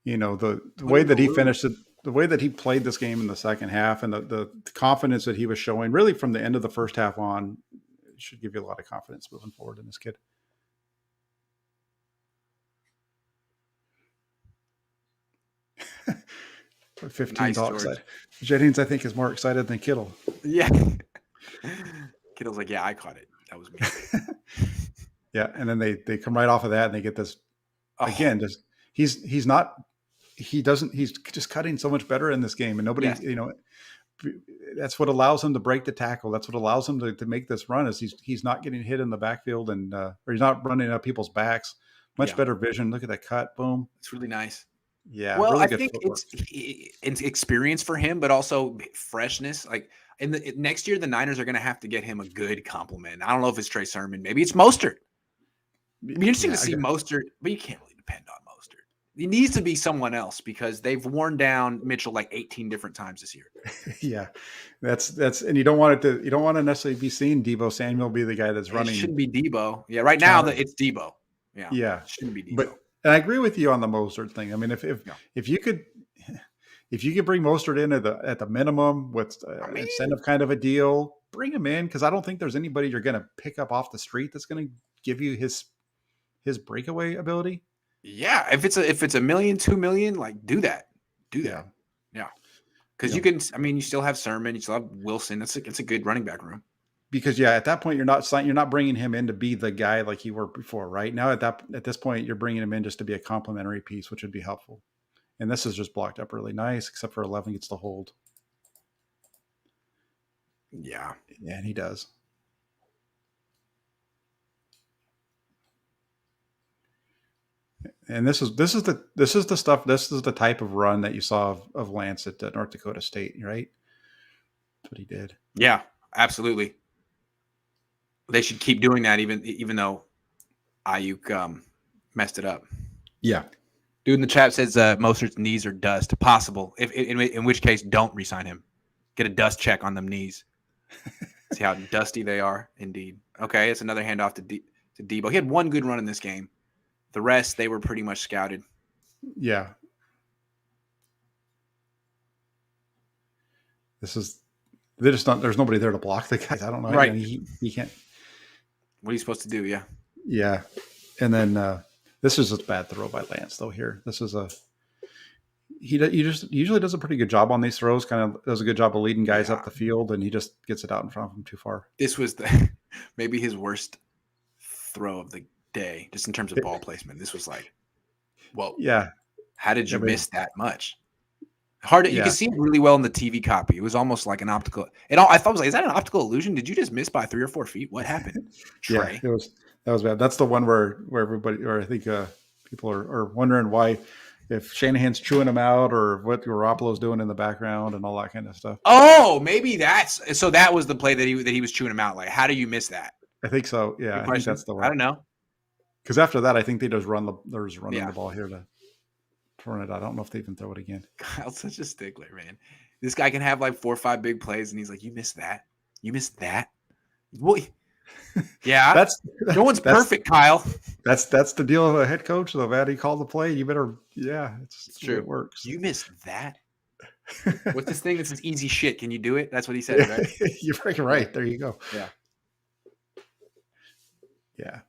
Yeah, the way that he finished it. The way that he played this game in the second half, and the confidence that he was showing really from the end of the first half on, should give you a lot of confidence moving forward in this kid. $15 nice, Jennings, I think, is more excited than Kittle. Yeah. Kittle's like, yeah, I caught it. That was me. Yeah, and then they come right off of that, and they get this again. Just he's just cutting so much better in this game, and nobody, that's what allows him to break the tackle. That's what allows him to make this run, is he's not getting hit in the backfield, and or he's not running up people's backs. Much better vision. Look at that cut. Boom. It's really nice. Yeah. Well, really I think it's experience for him, but also freshness. Like next year, the Niners are going to have to get him a good compliment. I don't know if it's Trey Sermon. Maybe it's Mostert. It'd be interesting Yeah, to see Mostert, but you can't really depend on Mostert. It needs to be someone else because they've worn down Mitchell like 18 different times this year. yeah, that's and you don't want to necessarily be seeing Deebo Samuel be the guy that's running. It shouldn't be Deebo. Yeah, right now it's Deebo. Yeah, yeah, it shouldn't be Deebo. But and I agree with you on the Mostert thing. I mean, if you could bring Mostert in at the minimum with an incentive kind of a deal, bring him in because I don't think there's anybody you're going to pick up off the street that's going to give you his breakaway ability. Yeah, if it's $1 million, $2 million, like do that. Yeah. Because you can. I mean, you still have Sermon, you still have Wilson. It's a good running back room. Because at that point you're not bringing him in to be the guy like you were before, right? Now at this point you're bringing him in just to be a complementary piece, which would be helpful. And this is just blocked up really nice, except for 11 gets the hold. Yeah, and he does. And this is the stuff. This is the type of run that you saw of Lance at North Dakota State, right? That's what he did. Yeah, absolutely. They should keep doing that, even though Ayuk messed it up. Yeah. Dude in the chat says Mostert's knees are dust. Possible. In which case, don't re-sign him. Get a dust check on them knees. See how dusty they are. Indeed. Okay, it's another handoff to Deebo. He had one good run in this game. The rest, they were pretty much scouted. Yeah. There's nobody there to block the guys. I don't know. Right. He can't. What are you supposed to do? Yeah. Yeah. And then this is a bad throw by Lance, though, here. This is he usually does a pretty good job on these throws, kind of does a good job of leading guys up the field, and he just gets it out in front of him too far. This was maybe his worst throw of the day, just in terms of ball placement. This was like, well, yeah. How did you miss that much? You can see it really well in the TV copy. It was almost like an optical. I thought it was like, is that an optical illusion? Did you just miss by 3 or 4 feet? What happened? Trey? Yeah, that was bad. That's the one where everybody, or I think people are wondering why, if Shanahan's chewing him out or what Garoppolo's doing in the background and all that kind of stuff. Oh, maybe that was the play that he was chewing him out. Like, how do you miss that? I think so. Yeah, I think that's the one. I don't know. Because after that, I think they just running the ball here to turn it. I don't know if they even throw it again. Kyle's such a stickler, man. This guy can have like 4 or 5 big plays, and he's like, "You missed that. You missed that." Well, yeah, no one's perfect, Kyle. That's the deal of a head coach, though, man. He called the play. You better, it's true. It works. You missed that. What's this thing that says easy shit? Can you do it? That's what he said, right? You're freaking right. There you go. Yeah. Yeah.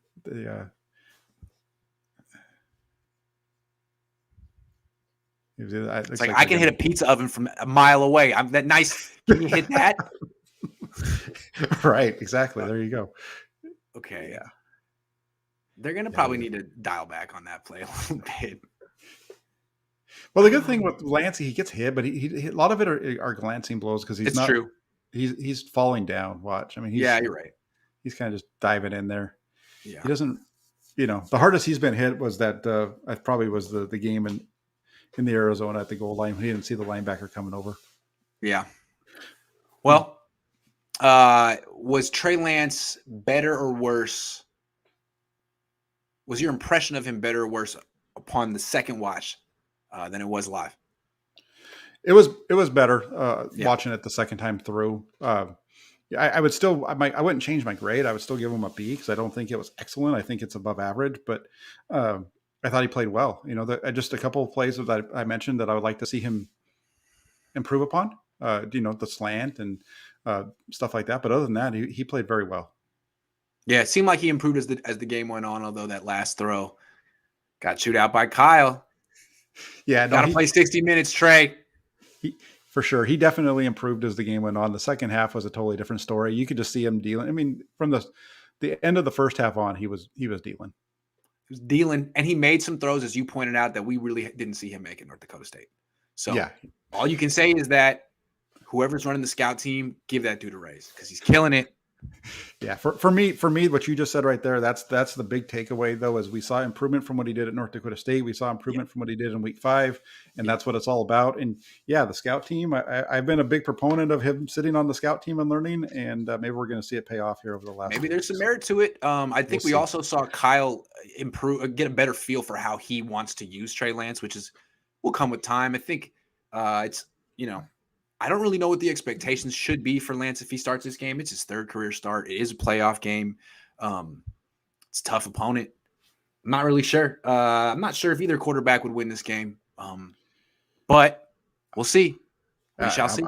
It's like I can hit a pizza oven from a mile away. I'm that nice. Can you hit that? Right. Exactly. There you go. Okay. Yeah. They're going to probably need to dial back on that play a little bit. Well, the good thing with Lancey, he gets hit, but he a lot of it are glancing blows because he's true. He's falling down. Watch. I mean, you're right. He's kind of just diving in there. Yeah. He doesn't, the hardest he's been hit was that probably was the game in the Arizona at the goal line. He didn't see the linebacker coming over. Yeah. Well, was Trey Lance better or worse? Was your impression of him better or worse upon the second watch than it was live? It was better watching it the second time through. I would still, I wouldn't change my grade. I would still give him a B because I don't think it was excellent. I think it's above average, but I thought he played well. Just a couple of plays that I mentioned that I would like to see him improve upon. The slant and stuff like that. But other than that, he played very well. Yeah, it seemed like he improved as the game went on. Although that last throw got chewed out by Kyle. Yeah, got to play 60 minutes, Trey. For sure, he definitely improved as the game went on. The second half was a totally different story. You could just see him dealing. I mean, from the end of the first half on, he was dealing. He was dealing, and he made some throws, as you pointed out, that we really didn't see him make at North Dakota State. So all you can say is that whoever's running the scout team, give that dude a raise because he's killing it. Yeah, for me, what you just said right there, that's the big takeaway though, is we saw improvement from what he did at North Dakota State. We saw Yep. improvement from what he did in week 5, and Yep. that's what it's all about. And yeah, the scout team, I've been a big proponent of him sitting on the scout team and learning, and maybe we're going to see it pay off here over the last Maybe few there's weeks. some merit to it. I We'll think we see. also saw Kyle get a better feel for how he wants to use Trey Lance, which will come with time. I think it's, I don't really know what the expectations should be for Lance if he starts this game. It's his 3rd career start. It is a playoff game. It's a tough opponent. I'm not really sure. I'm not sure if either quarterback would win this game. But we'll see. We shall see.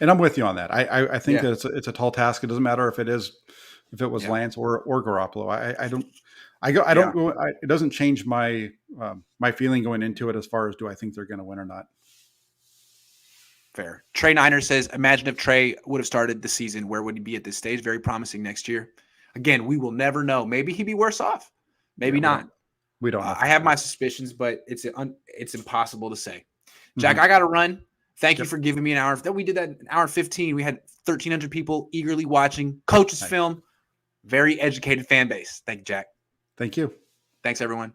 And I'm with you on that. I think Yeah. that it's a tall task. It doesn't matter if it was Yeah. Lance or Garoppolo. It doesn't change my my feeling going into it as far as do I think they're going to win or not. Fair. Trey Niner says, imagine if Trey would have started the season, where would he be at this stage? Very promising next year. Again, we will never know. Maybe he'd be worse off. Maybe not. We don't know. I have my suspicions, but it's impossible to say. Jack, I got to run. Thank you for giving me an hour. We did that an hour and 15. We had 1,300 people eagerly watching Coach's film. Very educated fan base. Thank you, Jack. Thank you. Thanks, everyone.